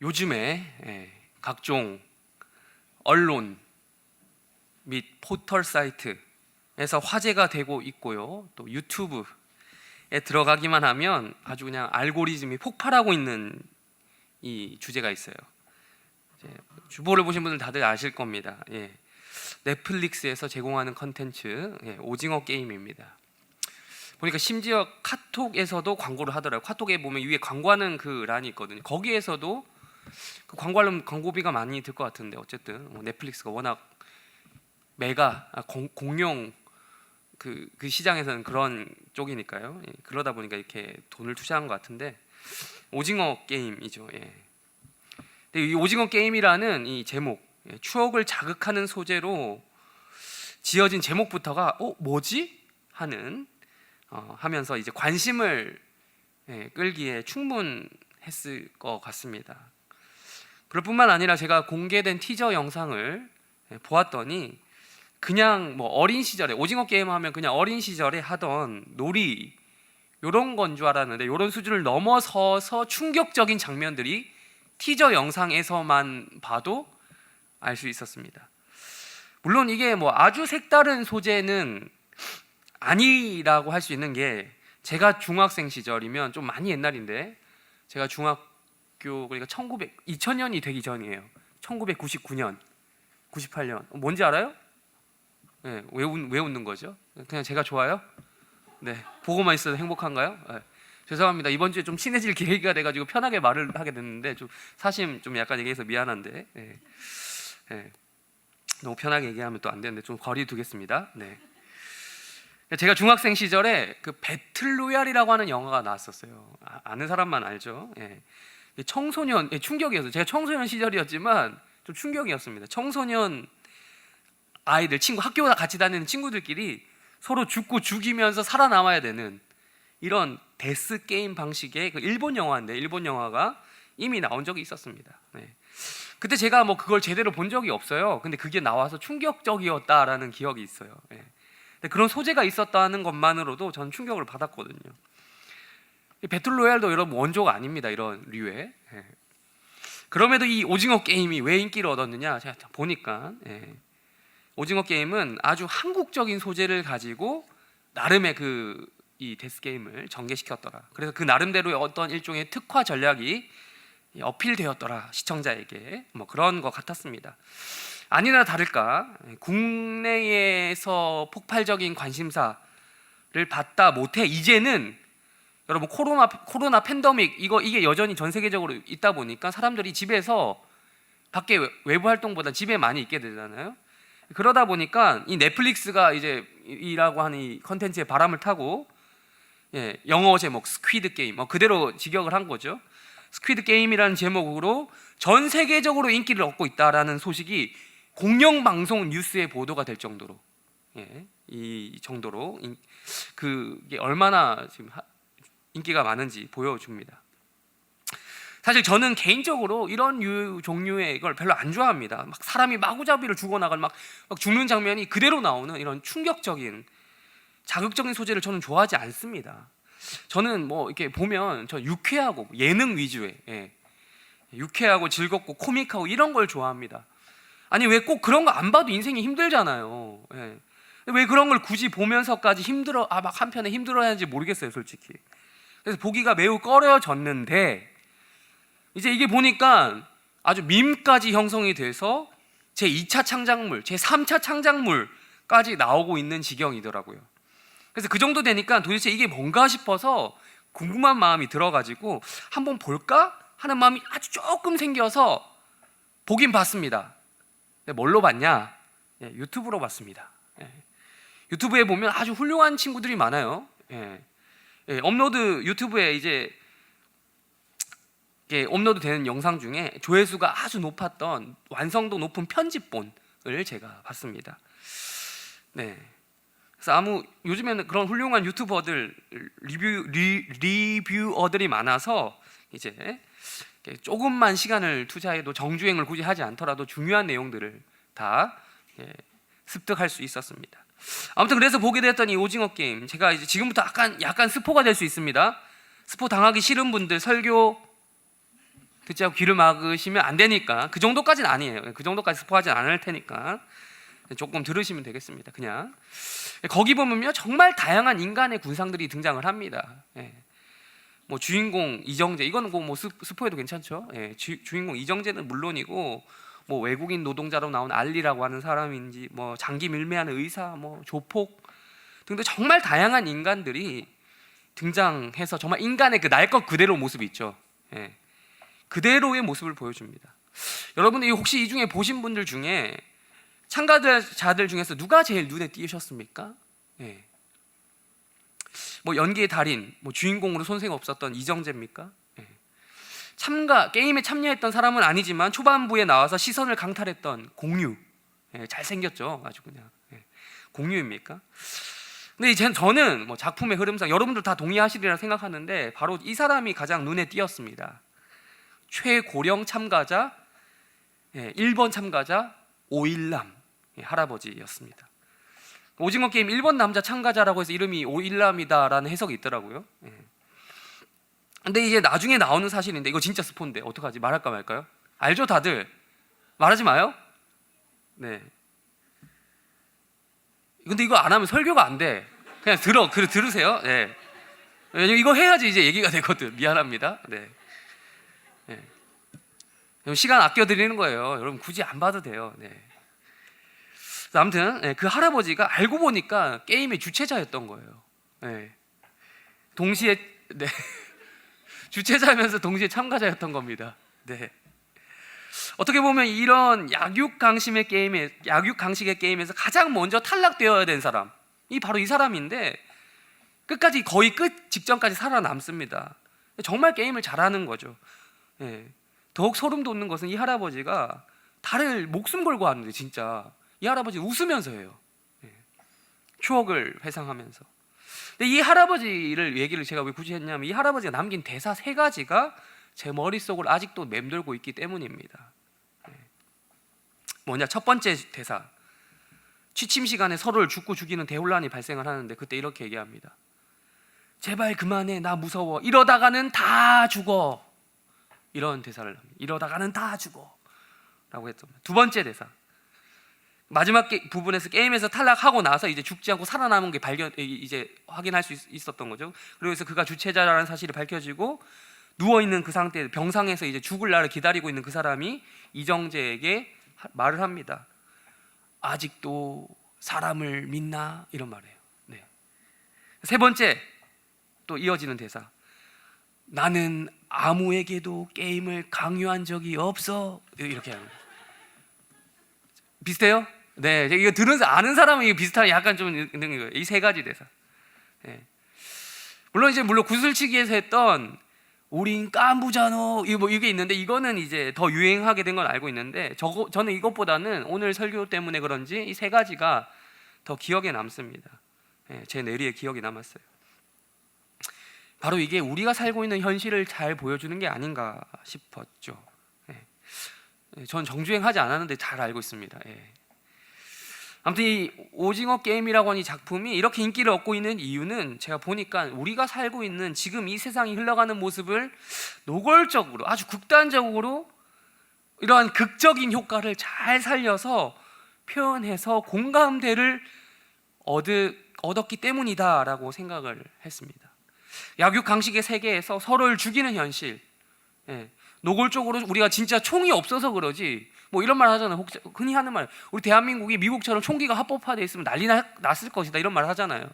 요즘에 각종 언론 및 포털 사이트에서 화제가 되고 있고요. 또 유튜브에 들어가기만 하면 아주 그냥 알고리즘이 폭발하고 있는 이 주제가 있어요. 주보를 보신 분들 다들 아실 겁니다. 넷플릭스에서 제공하는 컨텐츠 오징어 게임입니다. 보니까 심지어 카톡에서도 광고를 하더라고요. 카톡에 보면 위에 광고하는 그 란이 있거든요. 거기에서도 그 광고하려면 광고비가 많이 들 것 같은데, 어쨌든 넷플릭스가 워낙 공룡 그 시장에서는 그런 쪽이니까요. 그러다 보니까 이렇게 돈을 투자한 것 같은데, 오징어 게임이죠. 근데 이 오징어 게임이라는 이 제목, 추억을 자극하는 소재로 지어진 제목부터가 뭐지? 하면서 이제 관심을 끌기에 충분했을 것 같습니다. 그럴 뿐만 아니라 제가 공개된 티저 영상을 보았더니 그냥 뭐 어린 시절에 오징어 게임 하면 그냥 어린 시절에 하던 놀이 이런 건 줄 알았는데, 이런 수준을 넘어서서 충격적인 장면들이 티저 영상에서만 봐도 알 수 있었습니다. 물론 이게 뭐 아주 색다른 소재는 아니라고 할 수 있는 게, 제가 중학생 시절이면 좀 많이 옛날인데, 제가 중학교 그러니까 2000년이 되기 전이에요. 1999년, 98년. 뭔지 알아요? 왜 웃는 거죠? 그냥 제가 좋아요? 네, 보고만 있어도 행복한가요? 죄송합니다. 이번 주에 좀 친해질 계기가 돼가지고 편하게 말을 하게 됐는데, 좀 사심 좀 약간 얘기해서 미안한데, 너무 편하게 얘기하면 또 안 되는데 좀 거리 두겠습니다. 제가 중학생 시절에 그 배틀로얄이라고 하는 영화가 나왔었어요. 아는 사람만 알죠. 청소년, 충격이었어요. 제가 청소년 시절이었지만 좀 충격이었습니다. 청소년 아이들, 학교 같이 다니는 친구들끼리 서로 죽고 죽이면서 살아남아야 되는 이런 데스 게임 방식의 그 일본 영화인데, 일본 영화가 이미 나온 적이 있었습니다. 그때 제가 뭐 그걸 제대로 본 적이 없어요. 근데 그게 나와서 충격적이었다라는 기억이 있어요. 그런 소재가 있었다는 것만으로도 전 충격을 받았거든요. 배틀로얄도 여러분 원조가 아닙니다. 이런 류의. 그럼에도 이 오징어 게임이 왜 인기를 얻었느냐, 제가 보니까 오징어 게임은 아주 한국적인 소재를 가지고 나름의 이 데스 게임을 전개시켰더라. 그래서 그 나름대로의 어떤 일종의 특화 전략이 어필되었더라, 시청자에게. 뭐 그런 것 같았습니다. 아니나 다를까 국내에서 폭발적인 관심사를 받다 못해 이제는 여러분 코로나 팬데믹 이게 여전히 전 세계적으로 있다 보니까 사람들이 집에서 밖에 외부 활동보다 집에 많이 있게 되잖아요. 그러다 보니까 이 넷플릭스가 이제 이라고 하는 이 컨텐츠에 바람을 타고 영어 제목 스퀴드 게임 그대로 직역을 한 거죠. 스퀴드 게임이라는 제목으로 전 세계적으로 인기를 얻고 있다라는 소식이 공영방송 뉴스에 보도가 될 정도로, 이 정도로 그게 얼마나 지금 인기가 많은지 보여줍니다. 사실 저는 개인적으로 이런 종류의 걸 별로 안 좋아합니다. 막 사람이 마구잡이로 죽어나가는 막 죽는 장면이 그대로 나오는 이런 충격적인 자극적인 소재를 저는 좋아하지 않습니다. 저는 뭐 이렇게 보면 저 유쾌하고 예능 위주의 유쾌하고 즐겁고 코믹하고 이런 걸 좋아합니다. 아니 왜 꼭 그런 거 안 봐도 인생이 힘들잖아요. 왜 그런 걸 굳이 보면서까지 막 한편에 힘들어야 하는지 모르겠어요, 솔직히. 그래서 보기가 매우 꺼려졌는데, 이제 이게 보니까 아주 밈까지 형성이 돼서 제 2차 창작물, 제 3차 창작물까지 나오고 있는 지경이더라고요. 그래서 그 정도 되니까 도대체 이게 뭔가 싶어서 궁금한 마음이 들어가지고 한번 볼까 하는 마음이 아주 조금 생겨서 보긴 봤습니다. 근데 뭘로 봤냐? 유튜브로 봤습니다. 유튜브에 보면 아주 훌륭한 친구들이 많아요. 유튜브에 이제 업로드되는 영상 중에 조회수가 아주 높았던 완성도 높은 편집본을 제가 봤습니다. 그래서 요즘에는 그런 훌륭한 유튜버들 리뷰어들이 많아서 이제 조금만 시간을 투자해도 정주행을 굳이 하지 않더라도 중요한 내용들을 다 습득할 수 있었습니다. 아무튼 그래서 보게 됐던 이 오징어 게임, 제가 이제 지금부터 약간 스포가 될 수 있습니다. 스포 당하기 싫은 분들 설교 듣지 않고 귀를 막으시면 안 되니까, 그 정도까지는 아니에요. 그 정도까지 스포하진 않을 테니까 조금 들으시면 되겠습니다. 그냥 거기 보면요, 정말 다양한 인간의 군상들이 등장을 합니다. 예. 뭐 주인공 이정재, 이거는 뭐 스포해도 괜찮죠. 예. 주인공 이정재는 물론이고, 뭐 외국인 노동자로 나온 알리라고 하는 사람인지, 뭐 장기 밀매하는 의사, 뭐 조폭 등등 정말 다양한 인간들이 등장해서 정말 인간의 그 날 것 그대로 모습이 있죠. 예. 그대로의 모습을 보여줍니다. 여러분들이 혹시 이 중에 보신 분들 중에 참가자들 중에서 누가 제일 눈에 띄셨습니까? 예. 뭐 연기의 달인, 뭐 주인공으로 손색 없었던 이정재입니까? 예. 게임에 참여했던 사람은 아니지만 초반부에 나와서 시선을 강탈했던 공유. 예, 잘생겼죠, 아주 그냥. 예. 공유입니까? 근데 저는 뭐 작품의 흐름상 여러분들 다 동의하시리라 생각하는데, 바로 이 사람이 가장 눈에 띄었습니다. 최고령 참가자, 1번 참가자 오일남 할아버지였습니다. 오징어 게임 1번 남자 참가자라고 해서 이름이 오일남이다라는 해석이 있더라고요. 근데 이제 나중에 나오는 사실인데, 이거 진짜 스포인데 어떡하지? 말할까 말까요? 알죠 다들? 말하지 마요? 네. 근데 이거 안 하면 설교가 안 돼. 그냥 들으세요. 네. 왜냐면 이거 해야지 이제 얘기가 되거든. 미안합니다. 네. 네. 시간 아껴드리는 거예요. 여러분 굳이 안 봐도 돼요. 네. 아무튼 그 할아버지가 알고 보니까 게임의 주최자였던 거예요. 네. 동시에 네. 주최자면서 동시에 참가자였던 겁니다. 네. 어떻게 보면 이런 약육강식의 게임에서 가장 먼저 탈락되어야 된 사람이 바로 이 사람인데, 끝까지 거의 끝 직전까지 살아남습니다. 정말 게임을 잘하는 거죠. 예. 더욱 소름 돋는 것은 이 할아버지가 달을 목숨 걸고 하는데, 진짜 이 할아버지 웃으면서 해요. 예. 추억을 회상하면서. 근데 이 할아버지를 얘기를 제가 왜 굳이 했냐면, 이 할아버지가 남긴 대사 3가지가 제 머릿속을 아직도 맴돌고 있기 때문입니다. 뭐냐, 첫 번째 대사. 취침 시간에 서로를 죽고 죽이는 대혼란이 발생을 하는데, 그때 이렇게 얘기합니다. 제발 그만해, 나 무서워, 이러다가는 다 죽어. 이런 대사를 합니다. 이러다가는 다 죽어 라고 했던. 두 번째 대사. 마지막 부분에서 게임에서 탈락하고 나서 이제 죽지 않고 살아남은 게 이제 확인할 수 있었던 거죠. 그래서 그가 주최자라는 사실이 밝혀지고, 누워있는 그 상태, 병상에서 이제 죽을 날을 기다리고 있는 그 사람이 이정재에게 말을 합니다. 아직도 사람을 믿나? 이런 말이에요. 네. 세 번째, 또 이어지는 대사. 나는 아무에게도 게임을 강요한 적이 없어. 이렇게 합니다. 비슷해요? 네, 이거 아는 사람은 이거 비슷한, 약간 좀 있는 거예요. 이 3가지 대사. 네. 물론 구슬치기에서 했던 우린 깐부잖아, 이게 있는데, 이거는 이제 더 유행하게 된 건 알고 있는데, 저는 이것보다는 오늘 설교 때문에 그런지 이 3가지가 더 기억에 남습니다. 제 뇌리에 기억이 남았어요. 바로 이게 우리가 살고 있는 현실을 잘 보여주는 게 아닌가 싶었죠. 전 정주행하지 않았는데 잘 알고 있습니다. 아무튼 이 오징어 게임이라고 하는 이 작품이 이렇게 인기를 얻고 있는 이유는, 제가 보니까 우리가 살고 있는 지금 이 세상이 흘러가는 모습을 노골적으로, 아주 극단적으로 이러한 극적인 효과를 잘 살려서 표현해서 공감대를 얻었기 때문이다라고 생각을 했습니다. 약육강식의 세계에서 서로를 죽이는 현실, 노골적으로 우리가 진짜 총이 없어서 그러지, 뭐 이런 말 하잖아요. 흔히 하는 말, 우리 대한민국이 미국처럼 총기가 합법화되어 있으면 난리 났을 것이다, 이런 말 하잖아요.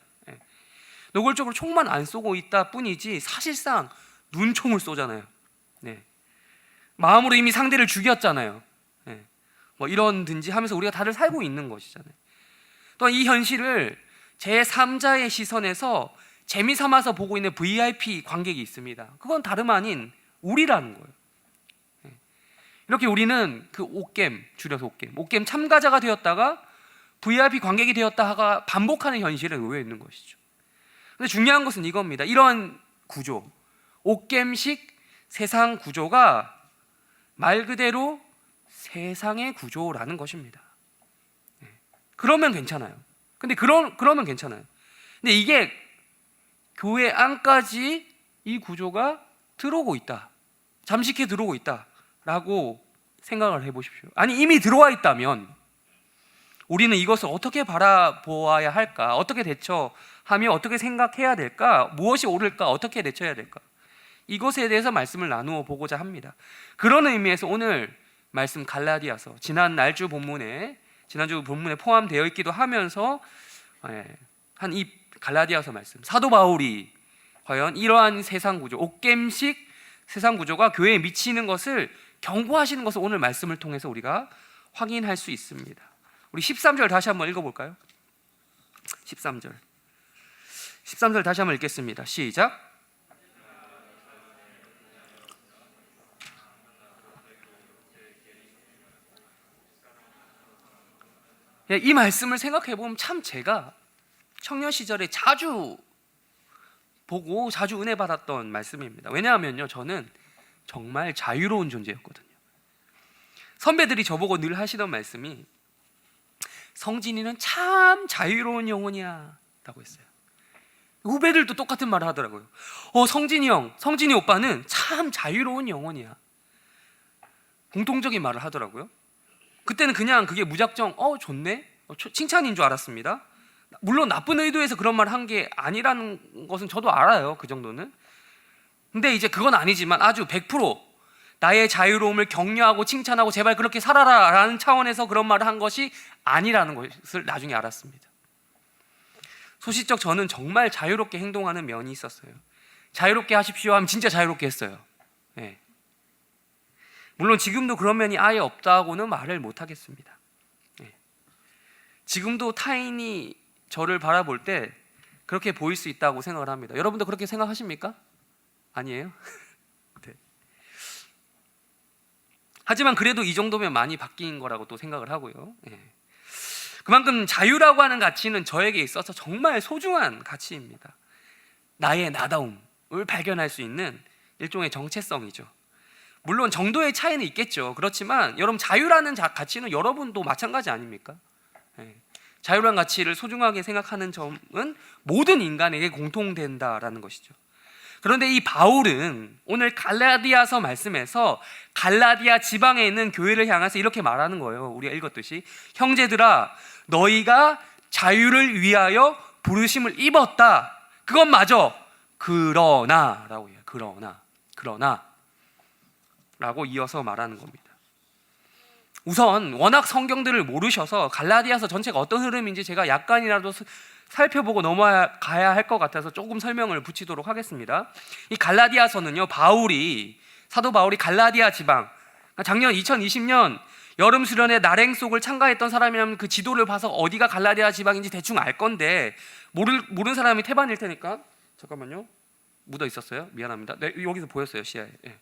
노골적으로 총만 안 쏘고 있다 뿐이지 사실상 눈총을 쏘잖아요. 마음으로 이미 상대를 죽였잖아요. 뭐 이런든지 하면서 우리가 다들 살고 있는 것이잖아요. 또한 이 현실을 제3자의 시선에서 재미삼아서 보고 있는 VIP 관객이 있습니다. 그건 다름 아닌 우리라는 거예요. 이렇게 우리는 그 옥겜, 줄여서 옥겜 참가자가 되었다가 VIP 관객이 되었다가 반복하는 현실에 놓여 있는 것이죠. 근데 중요한 것은 이겁니다. 이러한 구조, 옥겜식 세상 구조가 말 그대로 세상의 구조라는 것입니다. 그러면 괜찮아요. 근데 그러면 괜찮아요. 근데 이게 교회 안까지 이 구조가 들어오고 있다. 잠식해 들어오고 있다라고 생각을 해보십시오. 아니 이미 들어와 있다면 우리는 이것을 어떻게 바라보아야 할까? 어떻게 대처하며 어떻게 생각해야 될까? 무엇이 옳을까? 어떻게 대처해야 될까? 이것에 대해서 말씀을 나누어 보고자 합니다. 그런 의미에서 오늘 말씀 갈라디아서 지난주 본문에 포함되어 있기도 하면서 한 이 갈라디아서 말씀, 사도 바울이 과연 이러한 세상 구조, 옥겜식 세상 구조가 교회에 미치는 것을 경고하시는 것을 오늘 말씀을 통해서 우리가 확인할 수 있습니다. 우리 13절 다시 한번 읽어볼까요? 13절 다시 한번 읽겠습니다. 시작. 이 말씀을 생각해 보면 참 제가 청년 시절에 자주 보고 자주 은혜 받았던 말씀입니다. 왜냐하면요, 저는 정말 자유로운 존재였거든요. 선배들이 저보고 늘 하시던 말씀이 성진이는 참 자유로운 영혼이야 라고 했어요. 후배들도 똑같은 말을 하더라고요. 성진이 오빠는 참 자유로운 영혼이야. 공통적인 말을 하더라고요. 그때는 그냥 그게 무작정 좋네? 칭찬인 줄 알았습니다. 물론 나쁜 의도에서 그런 말 한 게 아니라는 것은 저도 알아요. 그 정도는. 근데 이제 그건 아니지만 아주 100% 나의 자유로움을 격려하고 칭찬하고 제발 그렇게 살아라 라는 차원에서 그런 말을 한 것이 아니라는 것을 나중에 알았습니다. 소시적 저는 정말 자유롭게 행동하는 면이 있었어요. 자유롭게 하십시오 하면 진짜 자유롭게 했어요. 네. 물론 지금도 그런 면이 아예 없다고는 말을 못하겠습니다. 네. 지금도 타인이 저를 바라볼 때 그렇게 보일 수 있다고 생각을 합니다. 여러분도 그렇게 생각하십니까? 아니에요? 네. 하지만 그래도 이 정도면 많이 바뀐 거라고 또 생각을 하고요. 네. 그만큼 자유라고 하는 가치는 저에게 있어서 정말 소중한 가치입니다. 나의 나다움을 발견할 수 있는 일종의 정체성이죠. 물론 정도의 차이는 있겠죠. 그렇지만 여러분, 자유라는 가치는 여러분도 마찬가지 아닙니까? 네. 자유란 가치를 소중하게 생각하는 점은 모든 인간에게 공통된다라는 것이죠. 그런데 이 바울은 오늘 갈라디아서 말씀에서 갈라디아 지방에 있는 교회를 향해서 이렇게 말하는 거예요. 우리가 읽었듯이 형제들아, 너희가 자유를 위하여 부르심을 입었다. 그것마저 그러나라고 해요. 그러나 라고 이어서 말하는 겁니다. 우선 워낙 성경들을 모르셔서 갈라디아서 전체가 어떤 흐름인지 제가 약간이라도 살펴보고 넘어가야 할 것 같아서 조금 설명을 붙이도록 하겠습니다. 이 갈라디아서는요, 사도 바울이 갈라디아 지방, 작년 2020년 여름 수련회 날행 속을 참가했던 사람이라면 그 지도를 봐서 어디가 갈라디아 지방인지 대충 알 건데 모르는 사람이 태반일 테니까 잠깐만요. 묻어 있었어요. 미안합니다. 네, 여기서 보였어요, 시야에. 네.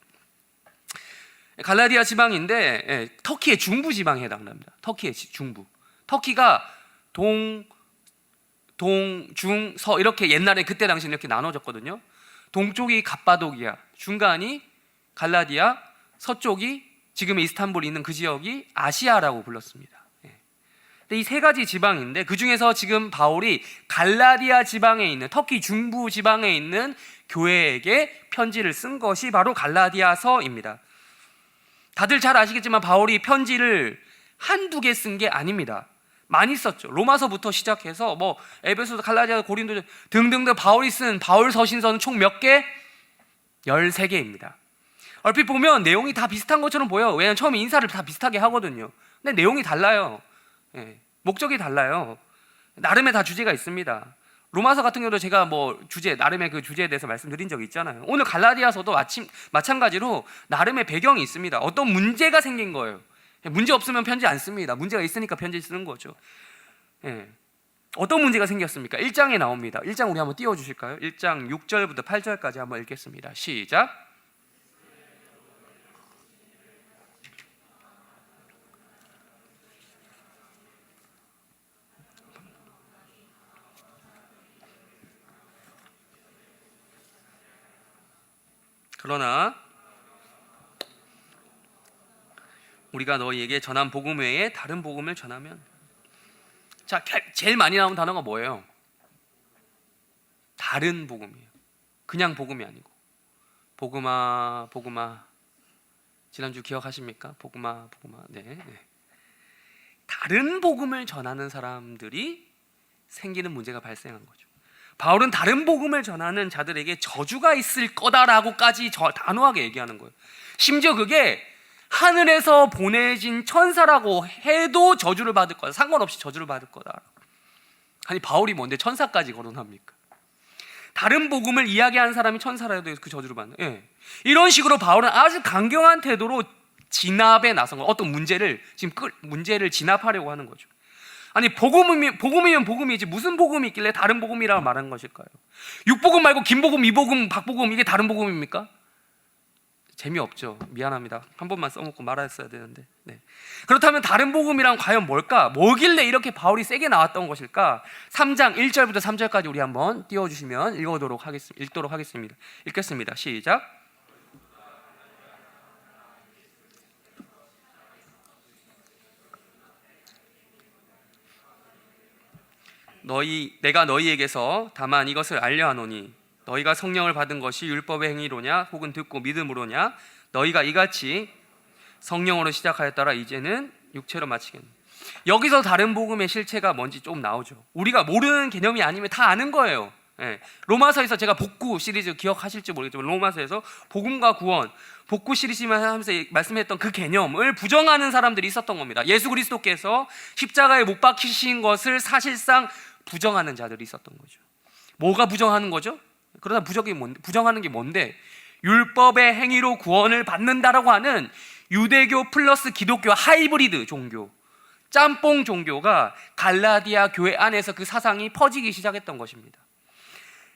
갈라디아 지방인데 터키의 중부 지방에 해당합니다. 터키의 중부. 터키가 동, 중, 서 이렇게 옛날에 그때 당시는 이렇게 나눠졌거든요. 동쪽이 갑바도기아, 중간이 갈라디아, 서쪽이 지금의 이스탄불이 있는 그 지역이 아시아라고 불렀습니다. 이 세 가지 지방인데 그 중에서 지금 바울이 갈라디아 지방에 있는 터키 중부 지방에 있는 교회에게 편지를 쓴 것이 바로 갈라디아서입니다. 다들 잘 아시겠지만 바울이 편지를 한두 개 쓴 게 아닙니다. 많이 썼죠. 로마서부터 시작해서 에베소서, 갈라디아, 고린도 등등등 바울이 쓴 바울 서신서는 총 몇 개? 13개입니다. 얼핏 보면 내용이 다 비슷한 것처럼 보여요. 왜냐하면 처음에 인사를 다 비슷하게 하거든요. 근데 내용이 달라요. 목적이 달라요. 나름의 다 주제가 있습니다. 로마서 같은 경우도 제가 나름의 그 주제에 대해서 말씀드린 적이 있잖아요. 오늘 갈라디아서도 마찬가지로 나름의 배경이 있습니다. 어떤 문제가 생긴 거예요. 문제 없으면 편지 안 씁니다. 문제가 있으니까 편지 쓰는 거죠. 어떤 문제가 생겼습니까? 1장에 나옵니다. 1장 우리 한번 띄워주실까요? 1장 6절부터 8절까지 한번 읽겠습니다. 시작. 그러나 우리가 너희에게 전한 복음 외에 다른 복음을 전하면, 자, 제일 많이 나오는 단어가 뭐예요? 다른 복음이에요. 그냥 복음이 아니고 복음아 지난주 기억하십니까? 복음화. 네. 다른 복음을 전하는 사람들이 생기는 문제가 발생한 거죠. 바울은 다른 복음을 전하는 자들에게 저주가 있을 거다라고까지 단호하게 얘기하는 거예요. 심지어 그게 하늘에서 보내진 천사라고 해도 저주를 받을 거다. 상관없이 저주를 받을 거다. 아니, 바울이 뭔데 천사까지 거론합니까? 다른 복음을 이야기하는 사람이 천사라도 그 저주를 받는. 이런 식으로 바울은 아주 강경한 태도로 진압에 나선 거예요. 어떤 문제를 진압하려고 하는 거죠. 아니, 복음이면 복음이지 무슨 복음이 있길래 다른 복음이라고 말하는 것일까요? 육복음 말고 김복음, 이복음, 박복음 이게 다른 복음입니까? 재미없죠. 미안합니다. 한 번만 써먹고 말았어야 되는데. 그렇다면 다른 복음이란 과연 뭘까? 뭐길래 이렇게 바울이 세게 나왔던 것일까? 3장 1절부터 3절까지 우리 한번 띄워주시면 읽도록 하겠습니다. 읽겠습니다. 시작. 내가 너희에게서 다만 이것을 알려하노니 너희가 성령을 받은 것이 율법의 행위로냐 혹은 듣고 믿음으로냐 너희가 이같이 성령으로 시작하였더라 이제는 육체로 마치겠네. 여기서 다른 복음의 실체가 뭔지 좀 나오죠. 우리가 모르는 개념이 아니면 다 아는 거예요. 로마서에서 제가 복구 시리즈 기억하실지 모르겠지만 로마서에서 복음과 구원, 복구 시리즈만 하면서 말씀했던 그 개념을 부정하는 사람들이 있었던 겁니다. 예수 그리스도께서 십자가에 못 박히신 것을 사실상 부정하는 자들이 있었던 거죠. 뭐가 부정하는 거죠? 그러다 부정하는 게 뭔데? 율법의 행위로 구원을 받는다라고 하는 유대교 플러스 기독교 하이브리드 종교, 짬뽕 종교가 갈라디아 교회 안에서 그 사상이 퍼지기 시작했던 것입니다.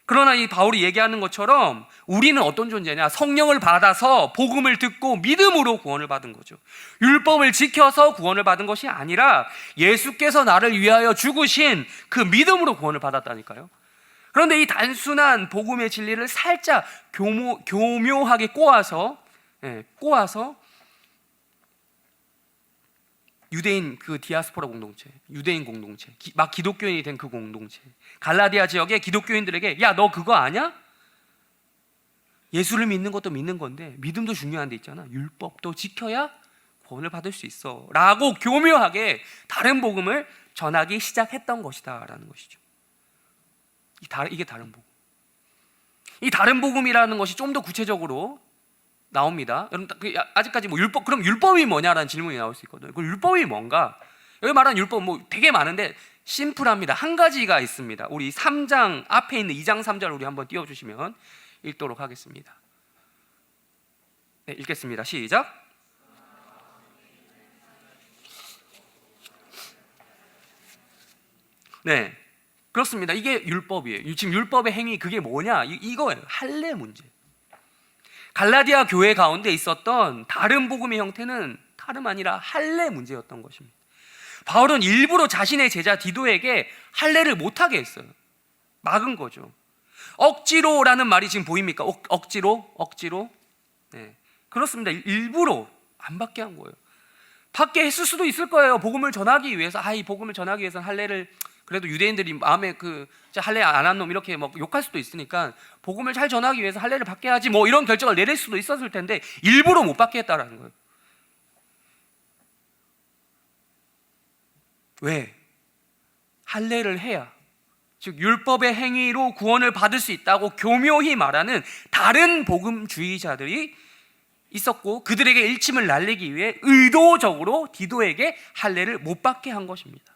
그러나 이 바울이 얘기하는 것처럼 우리는 어떤 존재냐? 성령을 받아서 복음을 듣고 믿음으로 구원을 받은 거죠. 율법을 지켜서 구원을 받은 것이 아니라 예수께서 나를 위하여 죽으신 그 믿음으로 구원을 받았다니까요. 그런데 이 단순한 복음의 진리를 살짝 교묘하게 꼬아서 유대인 그 디아스포라 공동체, 유대인 공동체, 막 기독교인이 된 그 공동체, 갈라디아 지역의 기독교인들에게 야, 너 그거 아냐? 예수를 믿는 것도 믿는 건데 믿음도 중요한 데 있잖아. 율법도 지켜야 구원을 받을 수 있어 라고 교묘하게 다른 복음을 전하기 시작했던 것이다 라는 것이죠. 이게 다른 복음. 이 다른 복음이라는 것이 좀 더 구체적으로 나옵니다. 여러분, 아직까지 그럼 율법이 뭐냐라는 질문이 나올 수 있거든요. 그 율법이 뭔가? 여기 말하는 율법 되게 많은데 심플합니다. 한 가지가 있습니다. 우리 3장 앞에 있는 2장 3절 우리 한번 띄워주시면 읽도록 하겠습니다. 읽겠습니다. 시작. 그렇습니다. 이게 율법이에요. 지금 율법의 행위 그게 뭐냐? 이거예요. 할례 문제. 갈라디아 교회 가운데 있었던 다른 복음의 형태는 다름 아니라 할례 문제였던 것입니다. 바울은 일부러 자신의 제자 디도에게 할례를 못하게 했어요. 막은 거죠. 억지로라는 말이 지금 보입니까? 억지로? 그렇습니다. 일부러 안 받게 한 거예요. 받게 했을 수도 있을 거예요. 복음을 전하기 위해서. 이 복음을 전하기 위해서는 할례를 그래도 유대인들이 마음에 할례 안 한 놈 이렇게 욕할 수도 있으니까 복음을 잘 전하기 위해서 할례를 받게 하지 이런 결정을 내릴 수도 있었을 텐데 일부러 못 받게 했다라는 거예요. 왜? 할례를 해야, 즉 율법의 행위로 구원을 받을 수 있다고 교묘히 말하는 다른 복음주의자들이 있었고 그들에게 일침을 날리기 위해 의도적으로 디도에게 할례를 못 받게 한 것입니다.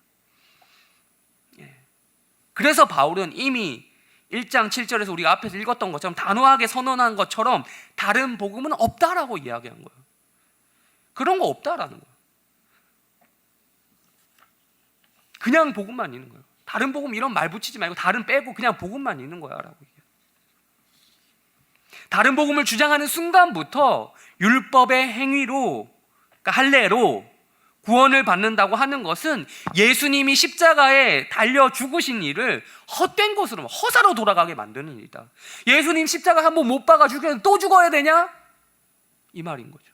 그래서 바울은 이미 1장 7절에서 우리가 앞에서 읽었던 것처럼 단호하게 선언한 것처럼 다른 복음은 없다라고 이야기한 거예요. 그런 거 없다라는 거예요. 그냥 복음만 있는 거예요. 다른 복음 이런 말 붙이지 말고 다른 빼고 그냥 복음만 있는 거야 라고 얘기해요. 다른 복음을 주장하는 순간부터 율법의 행위로, 그러니까 할례로 구원을 받는다고 하는 것은 예수님이 십자가에 달려 죽으신 일을 헛된 것으로, 허사로 돌아가게 만드는 일이다. 예수님 십자가 한번 못 박아 죽였는데 또 죽어야 되냐? 이 말인 거죠.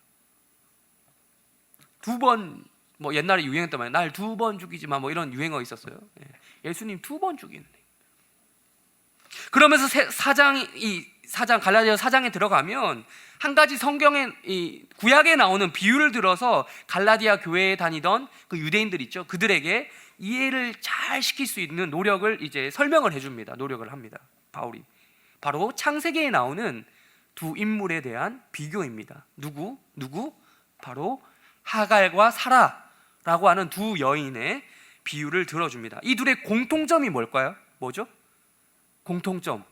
2번, 옛날에 유행했던 말, 날 2번 죽이지 마, 이런 유행어 있었어요. 예수님 2번 죽이는. 그러면서 4장 갈라디아 4장에 들어가면 한 가지 성경에 이 구약에 나오는 비유를 들어서 갈라디아 교회에 다니던 그 유대인들 있죠. 그들에게 이해를 잘 시킬 수 있는 노력을 이제 설명을 해줍니다. 노력을 합니다. 바울이 바로 창세기에 나오는 두 인물에 대한 비교입니다. 누구? 바로 하갈과 사라라고 하는 두 여인의 비유를 들어줍니다. 이 둘의 공통점이 뭘까요? 뭐죠? 공통점.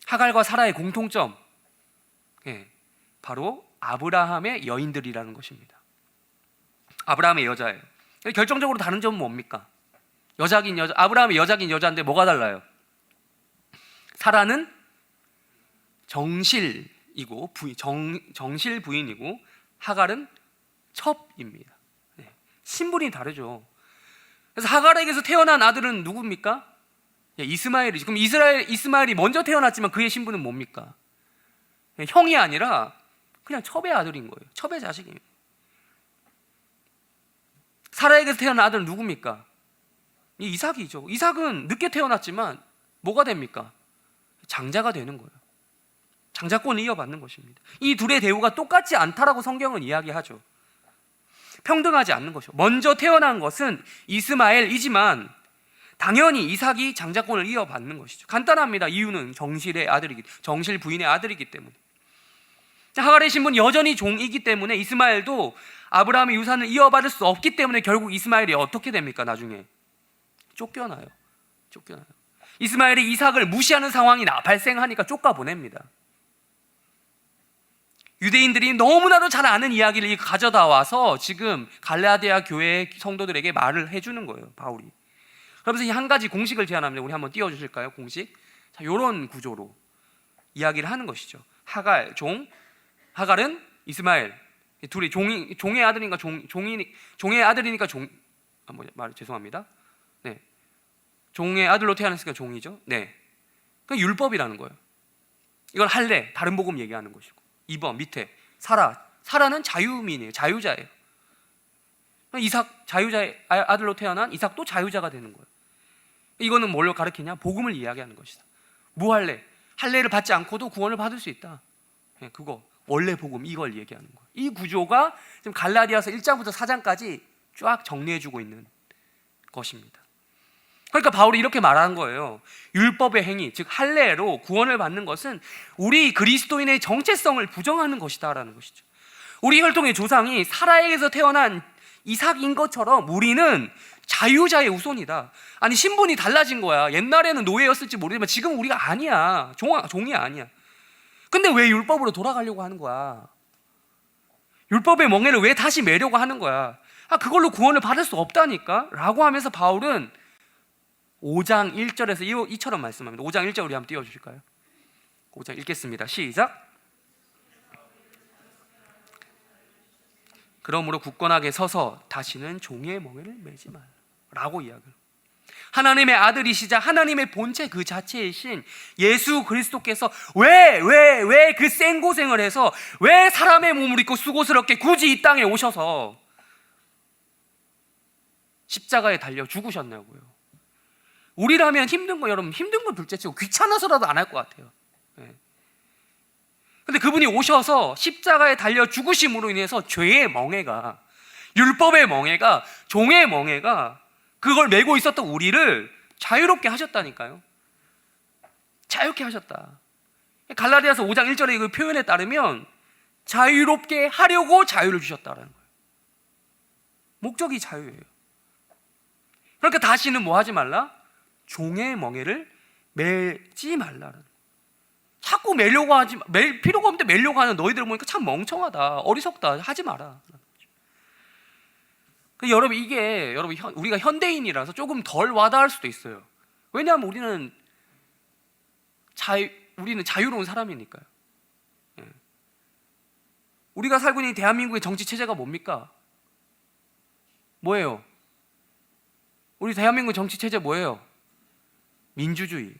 하갈과 사라의 공통점. 바로 아브라함의 여인들이라는 것입니다. 아브라함의 여자예요. 결정적으로 다른 점은 뭡니까? 여자긴 여자, 아브라함의 여자긴 여자인데 뭐가 달라요? 사라는 정실이고 정실 부인이고 하갈은 첩입니다. 신분이 다르죠. 그래서 하갈에게서 태어난 아들은 누굽니까? 이스마엘이죠. 그럼 이스마엘이 먼저 태어났지만 그의 신분은 뭡니까? 형이 아니라 그냥 첩의 아들인 거예요. 첩의 자식이에요. 사라에게서 태어난 아들은 누굽니까? 이삭이죠. 이삭은 늦게 태어났지만 뭐가 됩니까? 장자가 되는 거예요. 장자권을 이어받는 것입니다. 이 둘의 대우가 똑같지 않다라고 성경은 이야기하죠. 평등하지 않는 것이죠. 먼저 태어난 것은 이스마엘이지만 당연히 이삭이 장자권을 이어받는 것이죠. 간단합니다. 이유는 정실 부인의 아들이기 때문에. 하갈의 신분은 여전히 종이기 때문에 이스마엘도 아브라함의 유산을 이어받을 수 없기 때문에 결국 이스마엘이 어떻게 됩니까? 나중에 쫓겨나요. 이스마엘이 이삭을 무시하는 상황이 발생하니까 쫓아보냅니다. 유대인들이 너무나도 잘 아는 이야기를 가져다 와서 지금 갈라디아 교회 성도들에게 말을 해주는 거예요, 바울이. 그러면서 이 한 가지 공식을 제안합니다. 우리 한번 띄워주실까요? 공식. 자, 이런 구조로 이야기를 하는 것이죠. 하갈은 이스마엘, 둘이 종의 아들이니까 종의 아들이니까 죄송합니다. 네, 종의 아들로 태어났으니까 종이죠. 네, 그 율법이라는 거예요. 이건 할례, 다른 복음 얘기하는 것이고. 2번 밑에 사라는 자유민이에요. 자유자예요. 이삭 자유자의 아들로 태어난 이삭도 자유자가 되는 거예요. 이거는 뭘로 가르치냐? 복음을 이야기하는 것이다. 무할례, 할례를 받지 않고도 구원을 받을 수 있다. 그거 원래 복음, 이걸 얘기하는 거예요. 이 구조가 지금 갈라디아서 1장부터 4장까지 쫙 정리해주고 있는 것입니다. 그러니까 바울이 이렇게 말하는 거예요. 율법의 행위, 즉 할례로 구원을 받는 것은 우리 그리스도인의 정체성을 부정하는 것이다라는 것이죠. 우리 혈통의 조상이 사라에게서 태어난 이삭인 것처럼 우리는 자유자의 후손이다. 아니, 신분이 달라진 거야. 옛날에는 노예였을지 모르지만 지금 우리가 아니야. 종이 아니야. 근데 왜 율법으로 돌아가려고 하는 거야? 율법의 멍에를 왜 다시 매려고 하는 거야? 그걸로 구원을 받을 수 없다니까? 라고 하면서 바울은 5장 1절에서 이처럼 말씀합니다. 5장 1절 우리 한번 띄워주실까요? 5장 읽겠습니다. 시작. 그러므로 굳건하게 서서 다시는 종의 멍에를 매지 말라 라고 이야기를. 하나님의 아들이시자 하나님의 본체 그 자체이신 예수 그리스도께서 왜 그 생고생을 해서 왜 사람의 몸을 입고 수고스럽게 굳이 이 땅에 오셔서 십자가에 달려 죽으셨냐고요. 우리라면 힘든 거, 여러분 힘든 건 둘째치고 귀찮아서라도 안 할 것 같아요. 근데 그분이 오셔서 십자가에 달려 죽으심으로 인해서 죄의 멍에가, 율법의 멍에가, 종의 멍에가 그걸 메고 있었던 우리를 자유롭게 하셨다니까요. 자유롭게 하셨다. 갈라디아서 5장 1절의 그 표현에 따르면 자유롭게 하려고 자유를 주셨다는 거예요. 목적이 자유예요. 그러니까 다시는 뭐 하지 말라? 종의 멍에를 매지 말라는 거예요. 자꾸 매려고 맬 필요가 없는데 매려고 하는 너희들을 보니까 참 멍청하다, 어리석다, 하지 마라. 여러분, 우리가 현대인이라서 조금 덜 와닿을 수도 있어요. 왜냐하면 우리는 자유로운 사람이니까요. 우리가 살고 있는 대한민국의 정치 체제가 뭡니까? 뭐예요? 우리 대한민국 정치 체제 뭐예요? 민주주의.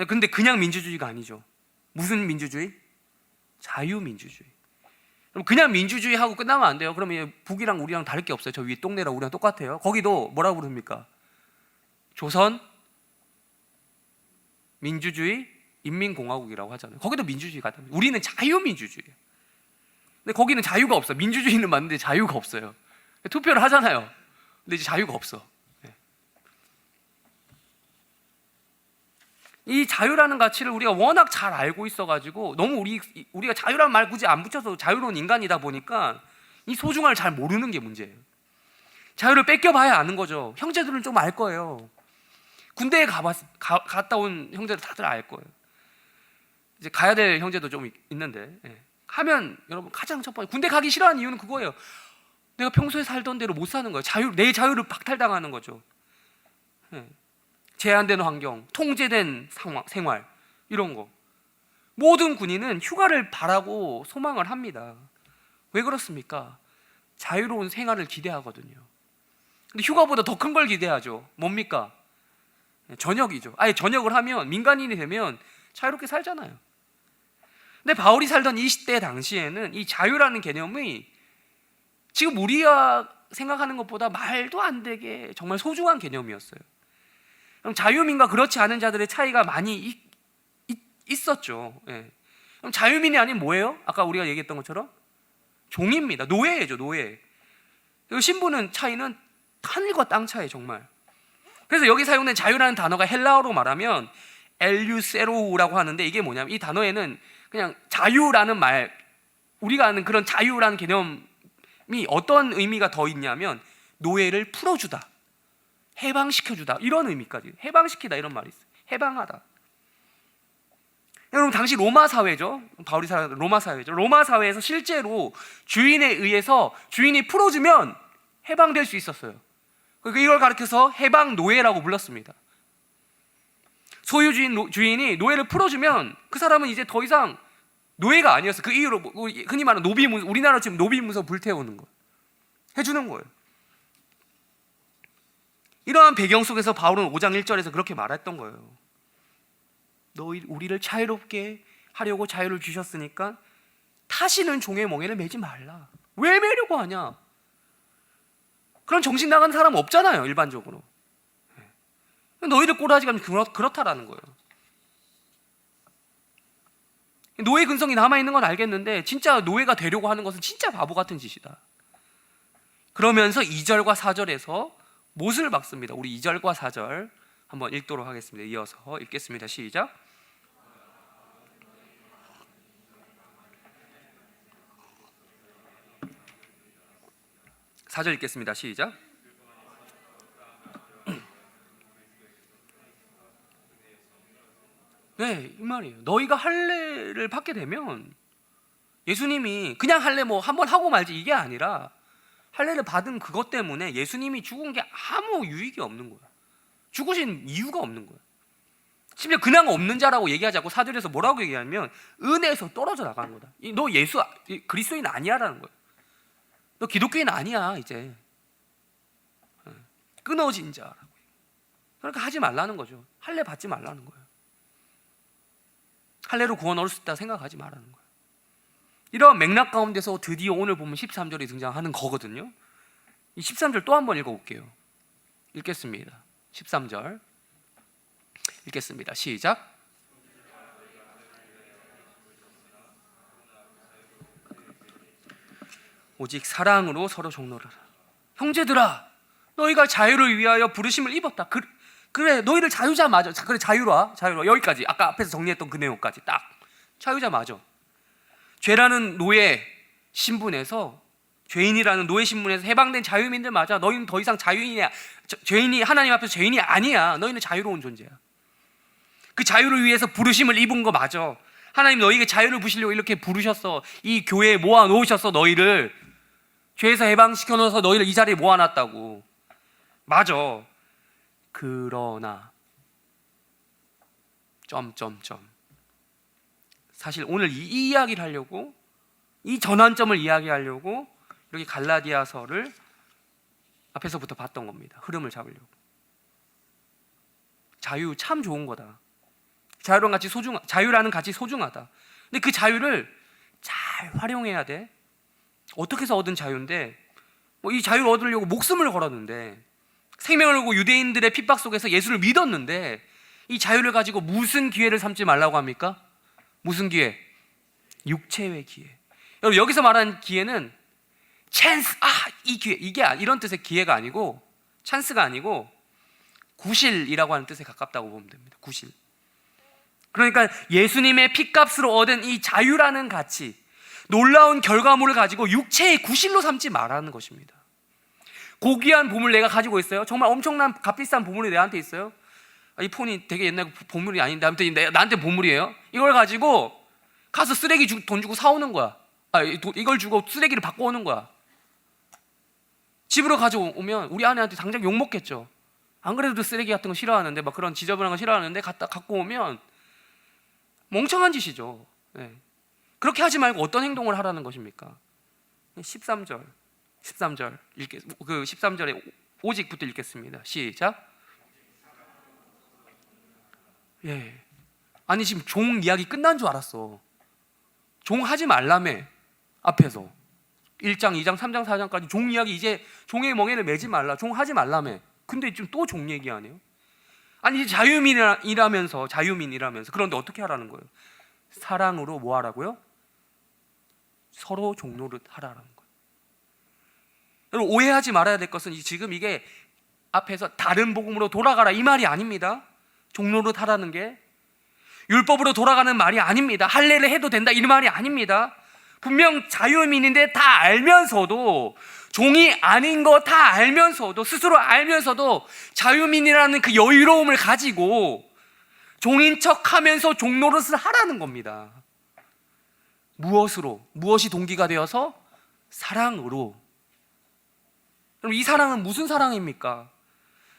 근데 그냥 민주주의가 아니죠. 무슨 민주주의? 자유민주주의. 그럼 그냥 민주주의하고 끝나면 안 돼요. 그러면 북이랑 우리랑 다를 게 없어요. 저 위에 동네랑 우리랑 똑같아요. 거기도 뭐라고 부릅니까? 조선 민주주의 인민공화국이라고 하잖아요. 거기도 민주주의가 있다. 우리는 자유민주주의예요. 근데 거기는 자유가 없어. 민주주의는 맞는데 자유가 없어요. 투표를 하잖아요. 근데 이제 자유가 없어. 이 자유라는 가치를 우리가 워낙 잘 알고 있어가지고 너무 우리가 자유라는 말 굳이 안 붙여서 자유로운 인간이다 보니까 이 소중함을 잘 모르는 게 문제예요. 자유를 뺏겨봐야 아는 거죠. 형제들은 좀 알 거예요. 군대에 갔다 온 형제들 다들 알 거예요. 이제 가야 될 형제도 좀 있는데, 하면 여러분 가장 첫 번째 군대 가기 싫어하는 이유는 그거예요. 내가 평소에 살던 대로 못 사는 거예요. 내 자유를 박탈당하는 거죠. 제한된 환경, 통제된 생활, 이런 거. 모든 군인은 휴가를 바라고 소망을 합니다. 왜 그렇습니까? 자유로운 생활을 기대하거든요. 근데 휴가보다 더 큰 걸 기대하죠. 뭡니까? 전역이죠. 아예 전역을 하면, 민간인이 되면 자유롭게 살잖아요. 근데 바울이 살던 이 시대 당시에는 이 자유라는 개념이 지금 우리가 생각하는 것보다 말도 안 되게 정말 소중한 개념이었어요. 그럼 자유민과 그렇지 않은 자들의 차이가 많이 있었죠. 그럼 자유민이 아닌 뭐예요? 아까 우리가 얘기했던 것처럼 종입니다. 노예죠, 노예. 그리고 신부는 차이는 하늘과 땅 차이 정말. 그래서 여기 사용된 자유라는 단어가 헬라어로 말하면 엘유세로우라고 하는데 이게 뭐냐면 이 단어에는 그냥 자유라는 말, 우리가 아는 그런 자유라는 개념이 어떤 의미가 더 있냐면 노예를 풀어주다, 해방시켜주다 이런 의미까지. 해방시키다 이런 말이 있어요. 해방하다. 여러분 당시 로마 사회죠. 바울이 살았던 로마 사회죠. 로마 사회에서 실제로 주인에 의해서 주인이 풀어주면 해방될 수 있었어요. 이걸 가리켜서 해방 노예라고 불렀습니다. 주인이 노예를 풀어주면 그 사람은 이제 더 이상 노예가 아니었어요. 그 이유로 흔히 말하는 노비문서, 우리나라 지금 노비문서 불태우는 거 해주는 거예요. 이러한 배경 속에서 바울은 5장 1절에서 그렇게 말했던 거예요. 우리를 자유롭게 하려고 자유를 주셨으니까 다시는 종의 멍에를 매지 말라. 왜 매려고 하냐? 그런 정신 나간 사람 없잖아요, 일반적으로. 너희들 꼬라지가 그렇다라는 거예요. 노예 근성이 남아있는 건 알겠는데 진짜 노예가 되려고 하는 것은 진짜 바보 같은 짓이다. 그러면서 2절과 4절에서 못을 박습니다. 우리 2절과 4절 한번 읽도록 하겠습니다. 이어서 읽겠습니다. 시작. 사절 읽겠습니다. 시작. 네, 이 말이에요. 너희가 할례를 받게 되면 예수님이 그냥 할례 뭐 한번 하고 말지 이게 아니라 할례를 받은 그것 때문에 예수님이 죽은 게 아무 유익이 없는 거야. 죽으신 이유가 없는 거야. 심지어 그냥 없는 자라고 얘기하지 않고 4절에서 뭐라고 얘기하면 은혜에서 떨어져 나가는 거다. 너 그리스도인 아니야라는 거야. 너 기독교인 아니야 이제. 끊어진 자라고. 그러니까 하지 말라는 거죠. 할례 받지 말라는 거예요. 할례로 구원 얻을 수 있다 생각하지 말라는 거예요. 이런 맥락 가운데서 드디어 오늘 보면 13절이 등장하는 거거든요. 이 13절 또 한번 읽어볼게요. 읽겠습니다. 13절 읽겠습니다. 시작. 오직 사랑으로 서로 종노하라. 형제들아, 너희가 자유를 위하여 부르심을 입었다. 그래, 너희들 자유자 맞아. 그래, 자유로와 여기까지. 아까 앞에서 정리했던 그 내용까지 딱 자유자 맞아. 죄라는 노예 신분에서, 죄인이라는 노예 신분에서 해방된 자유민들 맞아. 너희는 더 이상 자유인이야. 죄인이 하나님 앞에서 죄인이 아니야. 너희는 자유로운 존재야. 그 자유를 위해서 부르심을 입은 거 맞아. 하나님 너희에게 자유를 부시려고 이렇게 부르셨어. 이 교회에 모아놓으셨어. 너희를 죄에서 해방시켜 놓아서 너희를 이 자리에 모아놨다고. 맞아. 그러나 사실 오늘 이 이야기를 하려고, 이 전환점을 이야기하려고 이렇게 갈라디아서를 앞에서부터 봤던 겁니다. 흐름을 잡으려고. 자유 참 좋은 거다. 자유라는 가치 소중하다. 근데 그 자유를 잘 활용해야 돼. 어떻게 해서 얻은 자유인데, 이 자유를 얻으려고 목숨을 걸었는데, 생명을 걸고 유대인들의 핍박 속에서 예수를 믿었는데, 이 자유를 가지고 무슨 기회를 삼지 말라고 합니까? 무슨 기회? 육체의 기회. 여러분, 여기서 말하는 기회는 찬스, 이 기회, 이런 뜻의 기회가 아니고, 찬스가 아니고 구실이라고 하는 뜻에 가깝다고 보면 됩니다. 구실. 그러니까 예수님의 핏값으로 얻은 이 자유라는 가치, 놀라운 결과물을 가지고 육체의 구실로 삼지 말라는 것입니다. 고귀한 보물 내가 가지고 있어요. 정말 엄청난 값비싼 보물이 내한테 있어요. 이 폰이 되게 옛날 보물이 아닌데 아무튼 나한테 보물이에요. 이걸 가지고 가서 쓰레기 돈 주고 사오는 거야. 이걸 주고 쓰레기를 바꿔 오는 거야. 집으로 가져오면 우리 아내한테 당장 욕먹겠죠. 안 그래도 쓰레기 같은 거 싫어하는데, 막 그런 지저분한 거 싫어하는데 갖고 오면 멍청한 짓이죠. 네. 그렇게 하지 말고 어떤 행동을 하라는 것입니까? 13절 그 13절에 오직부터 읽겠습니다. 시작. 예. 아니, 지금 종 이야기 끝난 줄 알았어. 종 하지 말라며. 앞에서 1장, 2장, 3장, 4장까지 종 이야기, 이제 종의 멍에를 매지 말라, 종 하지 말라며. 근데 지금 또 종 얘기하네요. 아니, 이제 자유민이라면서 그런데 어떻게 하라는 거예요? 사랑으로 뭐 하라고요? 서로 종노릇 하라는 거예요. 여러분, 오해하지 말아야 될 것은 지금 이게 앞에서 다른 복음으로 돌아가라 이 말이 아닙니다. 종노릇 하라는 게 율법으로 돌아가는 말이 아닙니다. 할례를 해도 된다 이 말이 아닙니다. 분명 자유민인데 다 알면서도, 종이 아닌 거 다 알면서도, 스스로 알면서도 자유민이라는 그 여유로움을 가지고 종인 척하면서 종노릇을 하라는 겁니다. 무엇이 동기가 되어서? 사랑으로. 그럼 이 사랑은 무슨 사랑입니까?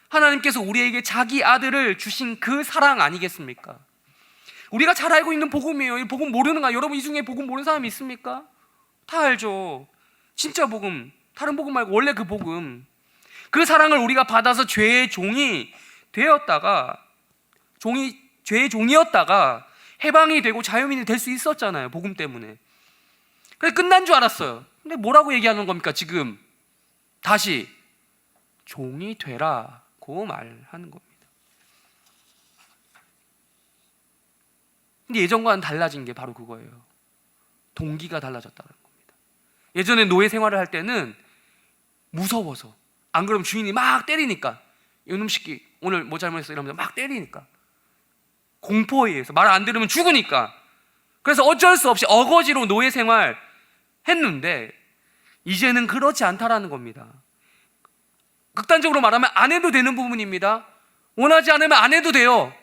하나님께서 우리에게 자기 아들을 주신 그 사랑 아니겠습니까? 우리가 잘 알고 있는 복음이에요. 이 복음 모르는 거, 여러분 이 중에 복음 모르는 사람 있습니까? 다 알죠. 진짜 복음, 다른 복음 말고 원래 그 복음. 그 사랑을 우리가 받아서 죄의 종이 되었다가, 죄의 종이었다가 해방이 되고 자유민이 될 수 있었잖아요. 복음 때문에. 그래서 끝난 줄 알았어요. 근데 뭐라고 얘기하는 겁니까? 지금 다시 종이 되라고 말하는 겁니다. 근데 예전과는 달라진 게 바로 그거예요. 동기가 달라졌다는 겁니다. 예전에 노예 생활을 할 때는 무서워서, 안 그러면 주인이 막 때리니까, 이놈 새끼 오늘 뭐 잘못했어 이러면서 막 때리니까, 공포에 의해서 말 안 들으면 죽으니까, 그래서 어쩔 수 없이 어거지로 노예 생활 했는데 이제는 그렇지 않다라는 겁니다. 극단적으로 말하면 안 해도 되는 부분입니다. 원하지 않으면 안 해도 돼요.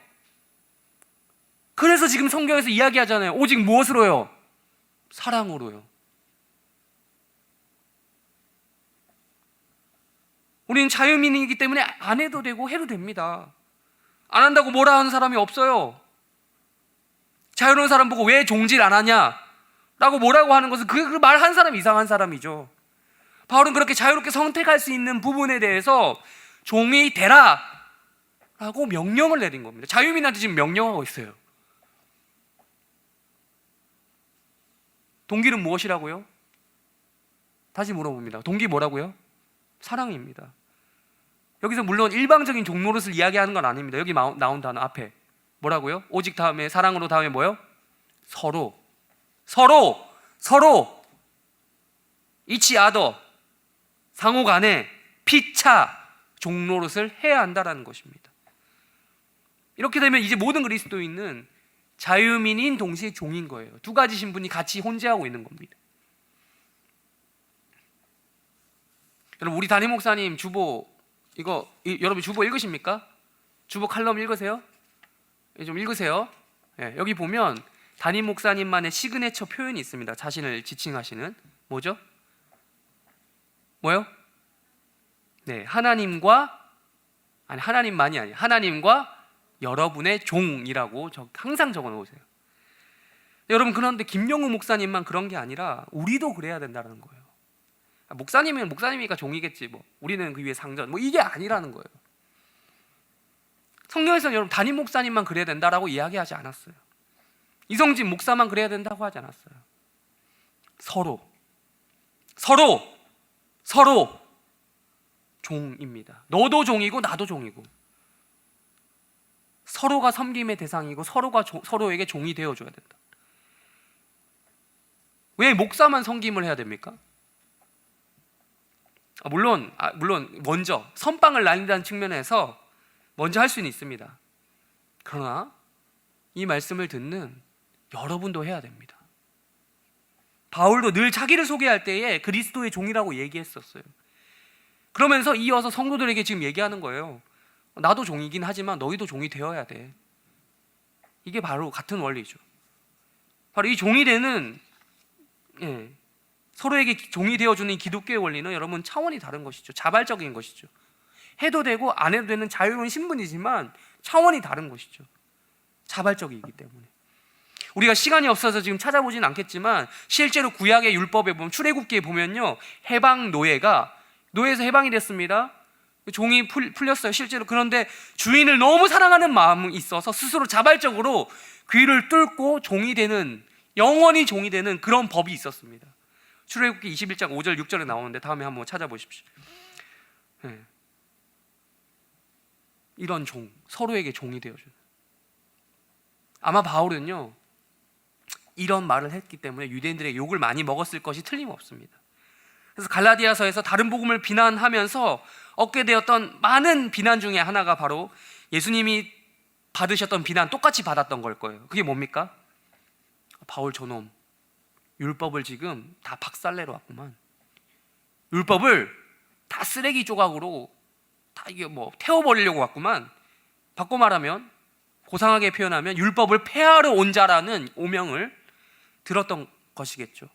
그래서 지금 성경에서 이야기하잖아요. 오직 무엇으로요? 사랑으로요. 우리는 자유민이기 때문에 안 해도 되고 해도 됩니다. 안 한다고 뭐라 하는 사람이 없어요. 자유로운 사람 보고 왜 종질 안 하냐 라고 뭐라고 하는 것은 그 말 한 사람이 이상한 사람이죠. 바울은 그렇게 자유롭게 선택할 수 있는 부분에 대해서 종이 되라 라고 명령을 내린 겁니다. 자유민한테 지금 명령하고 있어요. 동기는 무엇이라고요? 다시 물어봅니다. 동기 뭐라고요? 사랑입니다. 여기서 물론 일방적인 종노릇을 이야기하는 건 아닙니다. 여기 나온 단어 앞에 뭐라고요? 오직 다음에 사랑으로 다음에 뭐요? 서로 이치 아더, 상호 간에 피차 종노릇을 해야 한다는 것입니다. 이렇게 되면 이제 모든 그리스도인은 자유민인 동시에 종인 거예요. 두 가지 신분이 같이 혼재하고 있는 겁니다. 여러분, 우리 담임 목사님 주보 여러분 주보 읽으십니까? 주보 칼럼 읽으세요? 좀 읽으세요. 네, 여기 보면 담임 목사님만의 시그네처 표현이 있습니다. 자신을 지칭하시는 뭐죠? 뭐요? 네, 하나님과 여러분의 종이라고 항상 적어 놓으세요. 여러분, 그런데 김영우 목사님만 그런 게 아니라 우리도 그래야 된다는 거예요. 목사님은 목사님이니까 종이겠지, 뭐 우리는 그 위에 상전, 뭐 이게 아니라는 거예요. 성경에서는 여러분 담임 목사님만 그래야 된다라고 이야기하지 않았어요. 이성진 목사만 그래야 된다고 하지 않았어요. 서로 종입니다. 너도 종이고 나도 종이고 서로가 섬김의 대상이고 서로에게 종이 되어줘야 된다. 왜 목사만 섬김을 해야 됩니까? 물론 먼저 선빵을 날린다는 측면에서 먼저 할 수는 있습니다. 그러나 이 말씀을 듣는 여러분도 해야 됩니다. 바울도 늘 자기를 소개할 때에 그리스도의 종이라고 얘기했었어요. 그러면서 이어서 성도들에게 지금 얘기하는 거예요. 나도 종이긴 하지만 너희도 종이 되어야 돼. 이게 바로 같은 원리죠. 바로 이 종이 되는, 서로에게 종이 되어주는 이 기독교의 원리는 여러분 차원이 다른 것이죠. 자발적인 것이죠. 해도 되고 안 해도 되는 자유로운 신분이지만 차원이 다른 것이죠. 자발적이기 때문에. 우리가 시간이 없어서 지금 찾아보진 않겠지만 실제로 구약의 율법에 보면, 출애굽기에 보면요, 해방 노예에서 해방이 됐습니다. 종이 풀렸어요, 실제로. 그런데 주인을 너무 사랑하는 마음이 있어서 스스로 자발적으로 귀를 뚫고 종이 되는, 영원히 종이 되는 그런 법이 있었습니다. 출애굽기 21장 5절 6절에 나오는데 다음에 한번 찾아보십시오. 이런 종, 서로에게 종이 되어주는. 아마 바울은요, 이런 말을 했기 때문에 유대인들의 욕을 많이 먹었을 것이 틀림없습니다. 그래서 갈라디아서에서 다른 복음을 비난하면서 얻게 되었던 많은 비난 중에 하나가 바로 예수님이 받으셨던 비난 똑같이 받았던 걸 거예요. 그게 뭡니까? 바울 저놈, 율법을 지금 다 박살내러 왔구만. 율법을 다 쓰레기 조각으로 다 이게 태워버리려고 왔구만. 바꿔 말하면, 고상하게 표현하면 율법을 폐하러 온 자라는 오명을 들었던 것이겠죠.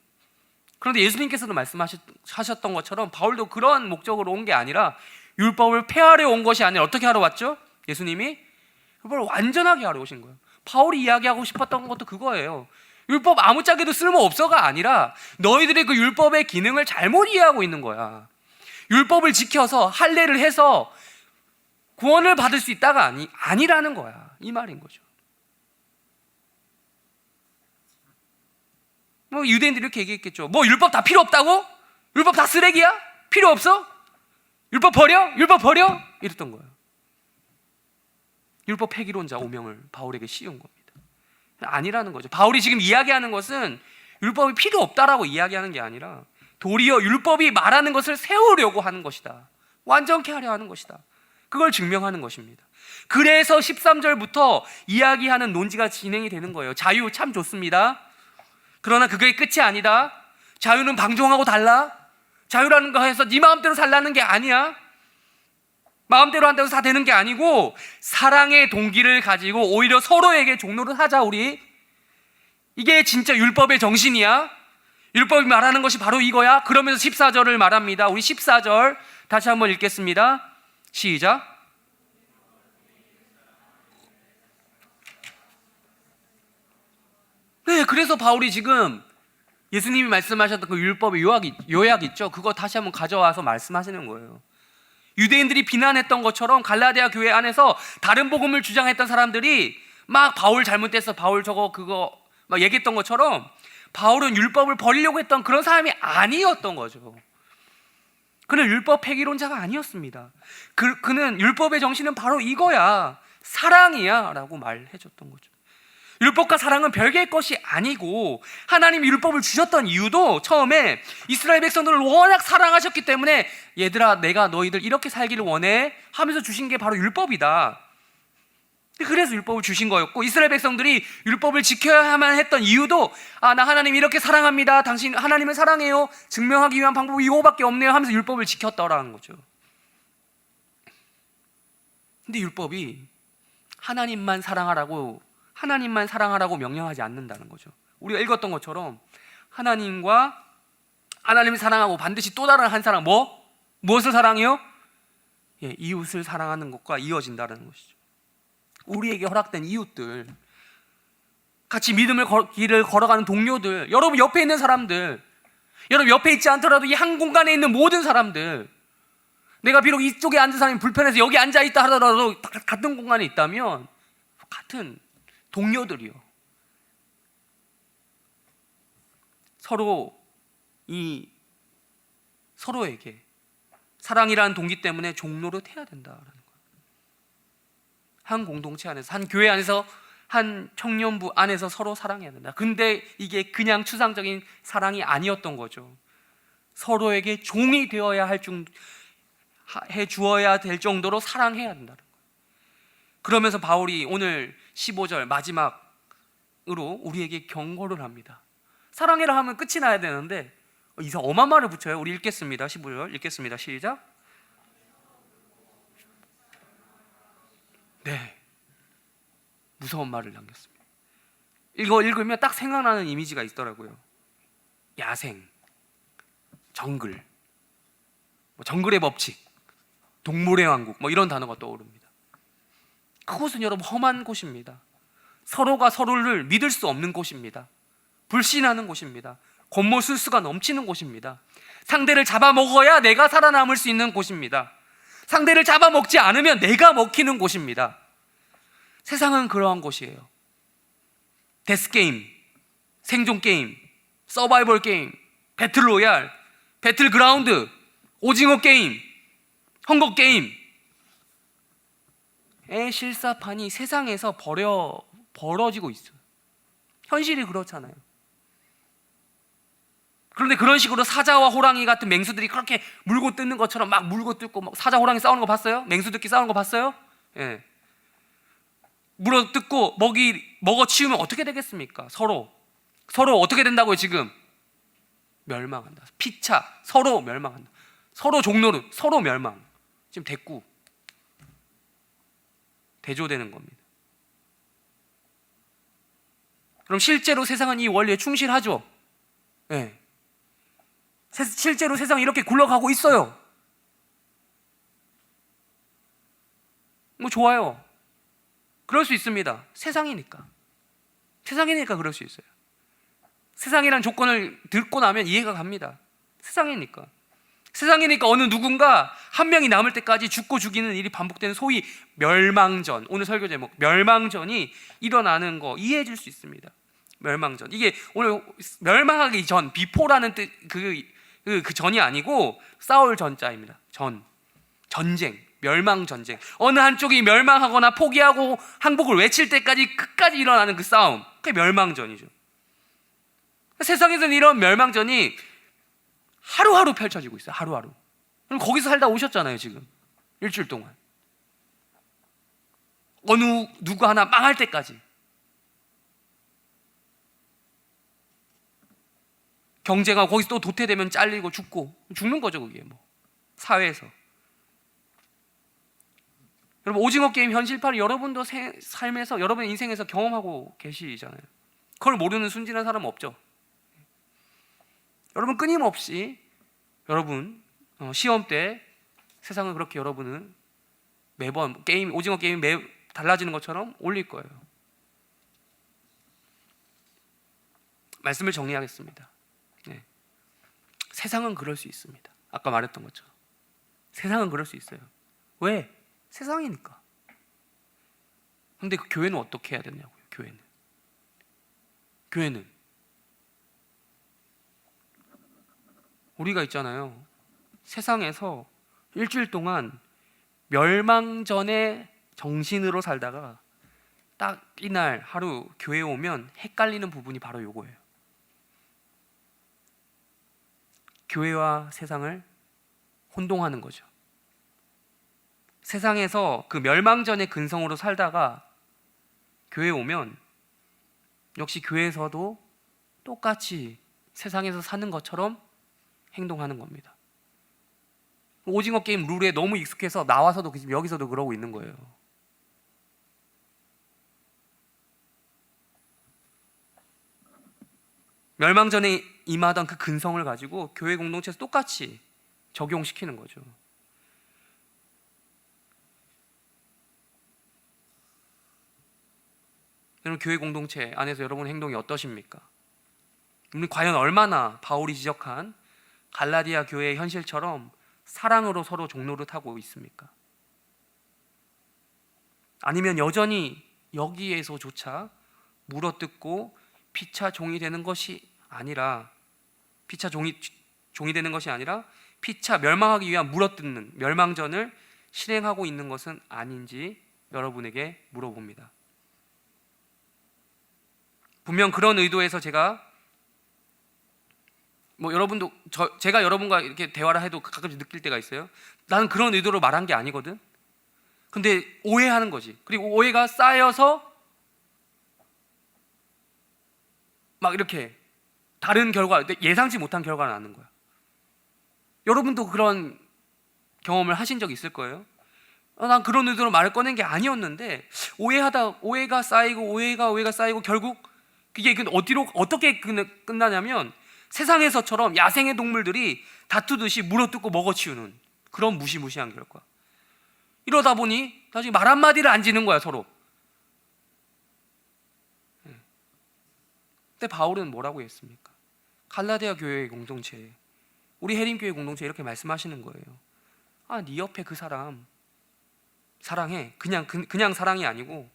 그런데 예수님께서도 말씀하셨던 것처럼 바울도 그런 목적으로 온 게 아니라 율법을 폐하러 온 것이 아니라 어떻게 하러 왔죠? 예수님이 율법을 완전하게 하러 오신 거예요. 바울이 이야기하고 싶었던 것도 그거예요. 율법 아무짝에도 쓸모없어가 아니라 너희들이 그 율법의 기능을 잘못 이해하고 있는 거야. 율법을 지켜서 할례를 해서 구원을 받을 수 있다가 아니라는 거야. 이 말인 거죠. 유대인들이 이렇게 얘기했겠죠. 율법 다 필요 없다고? 율법 다 쓰레기야? 필요 없어? 율법 버려? 율법 버려? 이랬던 거예요. 율법 폐기론자 오명을 바울에게 씌운 겁니다. 아니라는 거죠. 바울이 지금 이야기하는 것은 율법이 필요 없다라고 이야기하는 게 아니라 도리어 율법이 말하는 것을 세우려고 하는 것이다. 완전케 하려 하는 것이다. 그걸 증명하는 것입니다. 그래서 13절부터 이야기하는 논지가 진행이 되는 거예요. 자유 참 좋습니다. 그러나 그게 끝이 아니다. 자유는 방종하고 달라. 자유라는 거 해서 네 마음대로 살라는 게 아니야. 마음대로 한다고 다 되는 게 아니고 사랑의 동기를 가지고 오히려 서로에게 종로를 하자. 우리 이게 진짜 율법의 정신이야. 율법이 말하는 것이 바로 이거야. 그러면서 14절을 말합니다. 우리 14절 다시 한번 읽겠습니다. 시작. 네, 그래서 바울이 지금 예수님이 말씀하셨던 그 율법의 요약 있죠? 그거 다시 한번 가져와서 말씀하시는 거예요. 유대인들이 비난했던 것처럼 갈라디아 교회 안에서 다른 복음을 주장했던 사람들이 막 바울 잘못됐어, 바울 저거 그거 막 얘기했던 것처럼 바울은 율법을 버리려고 했던 그런 사람이 아니었던 거죠. 그는 율법 폐기론자가 아니었습니다. 그는 율법의 정신은 바로 이거야, 사랑이야 라고 말해줬던 거죠. 율법과 사랑은 별개의 것이 아니고 하나님이 율법을 주셨던 이유도 처음에 이스라엘 백성들을 워낙 사랑하셨기 때문에 얘들아 내가 너희들 이렇게 살기를 원해 하면서 주신 게 바로 율법이다. 그래서 율법을 주신 거였고, 이스라엘 백성들이 율법을 지켜야만 했던 이유도 나 하나님 이렇게 사랑합니다, 당신 하나님을 사랑해요 증명하기 위한 방법이 이거밖에 없네요 하면서 율법을 지켰더라는 거죠. 근데 율법이 하나님만 사랑하라고 명령하지 않는다는 거죠. 우리가 읽었던 것처럼 하나님을 사랑하고 반드시 또 다른 한 사랑, 무엇을 사랑해요? 이웃을 사랑하는 것과 이어진다는 것이죠. 우리에게 허락된 이웃들, 같이 믿음의 길을 걸어가는 동료들, 여러분 옆에 있는 사람들, 여러분 옆에 있지 않더라도 이 한 공간에 있는 모든 사람들, 내가 비록 이쪽에 앉은 사람이 불편해서 여기 앉아있다 하더라도 같은 공간에 있다면 같은 동료들이요. 서로에게 사랑이라는 동기 때문에 종노릇해야 된다라는 거예요. 한 공동체 안에서, 한 교회 안에서, 한 청년부 안에서 서로 사랑해야 된다. 근데 이게 그냥 추상적인 사랑이 아니었던 거죠. 서로에게 종이 되어야 해 주어야 될 정도로 사랑해야 된다는 거예요. 그러면서 바울이 오늘 15절 마지막으로 우리에게 경고를 합니다. 사랑해라 하면 끝이 나야 되는데 이상 엄한 말을 붙여요. 우리 읽겠습니다. 15절 읽겠습니다. 시작. 네, 무서운 말을 남겼습니다. 이거 읽으면 딱 생각나는 이미지가 있더라고요. 야생, 정글, 정글의 법칙, 동물의 왕국, 이런 단어가 떠오릅니다. 그곳은 여러분 험한 곳입니다. 서로가 서로를 믿을 수 없는 곳입니다. 불신하는 곳입니다. 곤모술수가 넘치는 곳입니다. 상대를 잡아먹어야 내가 살아남을 수 있는 곳입니다. 상대를 잡아먹지 않으면 내가 먹히는 곳입니다. 세상은 그러한 곳이에요. 데스게임, 생존게임, 서바이벌 게임, 배틀로얄, 배틀그라운드, 오징어 게임, 헝거 게임의 실사판이 세상에서 벌어지고 있어요. 현실이 그렇잖아요. 그런데 그런 식으로 사자와 호랑이 같은 맹수들이 그렇게 물고 뜯는 것처럼 막 물고 뜯고, 사자 호랑이 싸우는 거 봤어요? 맹수들끼리 싸우는 거 봤어요? 예. 물어 뜯고 먹어 치우면 어떻게 되겠습니까? 서로 어떻게 된다고요? 지금 멸망한다. 피차, 서로 멸망한다. 서로 종노릇, 서로 멸망. 지금 대조되는 겁니다. 그럼 실제로 세상은 이 원리에 충실하죠? 네. 실제로 세상은 이렇게 굴러가고 있어요. 좋아요. 그럴 수 있습니다. 세상이니까 그럴 수 있어요. 세상이란 조건을 듣고 나면 이해가 갑니다. 세상이니까 어느 누군가 한 명이 남을 때까지 죽고 죽이는 일이 반복되는 소위 멸망전, 오늘 설교 제목 멸망전이 일어나는 거 이해해 줄 수 있습니다. 멸망전, 이게 오늘 멸망하기 전, 비포라는 뜻, 그 전이 아니고 싸울 전자입니다. 전쟁, 멸망전쟁. 어느 한쪽이 멸망하거나 포기하고 항복을 외칠 때까지 끝까지 일어나는 그 싸움, 그게 멸망전이죠. 세상에서는 이런 멸망전이 하루하루 펼쳐지고 있어요. 하루하루. 그럼 거기서 살다 오셨잖아요. 지금 일주일 동안 어느 누구 하나 망할 때까지. 경제가 거기서 또 도태되면 잘리고 죽는 거죠. 그게 사회에서. 여러분, 오징어 게임 현실파를 여러분도 삶에서, 여러분의 인생에서 경험하고 계시잖아요. 그걸 모르는 순진한 사람은 없죠. 여러분, 끊임없이 여러분 시험 때 세상은 그렇게 여러분은 매번 오징어 게임이 달라지는 것처럼 올릴 거예요. 말씀을 정리하겠습니다. 네. 세상은 그럴 수 있습니다. 아까 말했던 것처럼 세상은 그럴 수 있어요. 왜? 세상이니까. 근데 그 교회는 어떻게 해야 되냐고요. 교회는 우리가 있잖아요. 세상에서 일주일 동안 멸망전의 정신으로 살다가 딱 이날 하루 교회에 오면 헷갈리는 부분이 바로 요거예요. 교회와 세상을 혼동하는 거죠. 세상에서 그 멸망전의 근성으로 살다가 교회에 오면 역시 교회에서도 똑같이 세상에서 사는 것처럼 행동하는 겁니다. 오징어 게임 룰에 너무 익숙해서 나와서도 여기서도 그러고 있는 거예요. 멸망전에 임하던 그 근성을 가지고 교회 공동체에서 똑같이 적용시키는 거죠. 여러분, 교회 공동체 안에서 여러분 행동이 어떠십니까? 우리 과연 얼마나 바울이 지적한 갈라디아 교회의 현실처럼 사랑으로 서로 종노릇하고 있습니까? 아니면 여전히 여기에서조차 물어뜯고 피차 종이 되는 것이 아니라 피차 종이 되는 것이 아니라 피차 멸망하기 위한 물어뜯는 멸망전을 실행하고 있는 것은 아닌지 여러분에게 물어봅니다. 분명 그런 의도에서 제가 여러분도 제가 여러분과 이렇게 대화를 해도 가끔씩 느낄 때가 있어요. 나는 그런 의도로 말한 게 아니거든. 근데 오해하는 거지. 그리고 오해가 쌓여서 막 이렇게 다른 결과, 예상치 못한 결과가 나는 거야. 여러분도 그런 경험을 하신 적 있을 거예요. 난 그런 의도로 말을 꺼낸 게 아니었는데 오해가 쌓이고 결국 그게 어떻게 끝나냐면 세상에서처럼 야생의 동물들이 다투듯이 물어뜯고 먹어치우는 그런 무시무시한 결과. 이러다 보니 나중에 말 한마디를 안 지는 거야, 서로. 근데 바울은 뭐라고 했습니까? 갈라디아 교회의 공동체, 우리 해림교회 공동체 이렇게 말씀하시는 거예요. 네 옆에 그 사람 사랑해. 그냥 사랑이 아니고,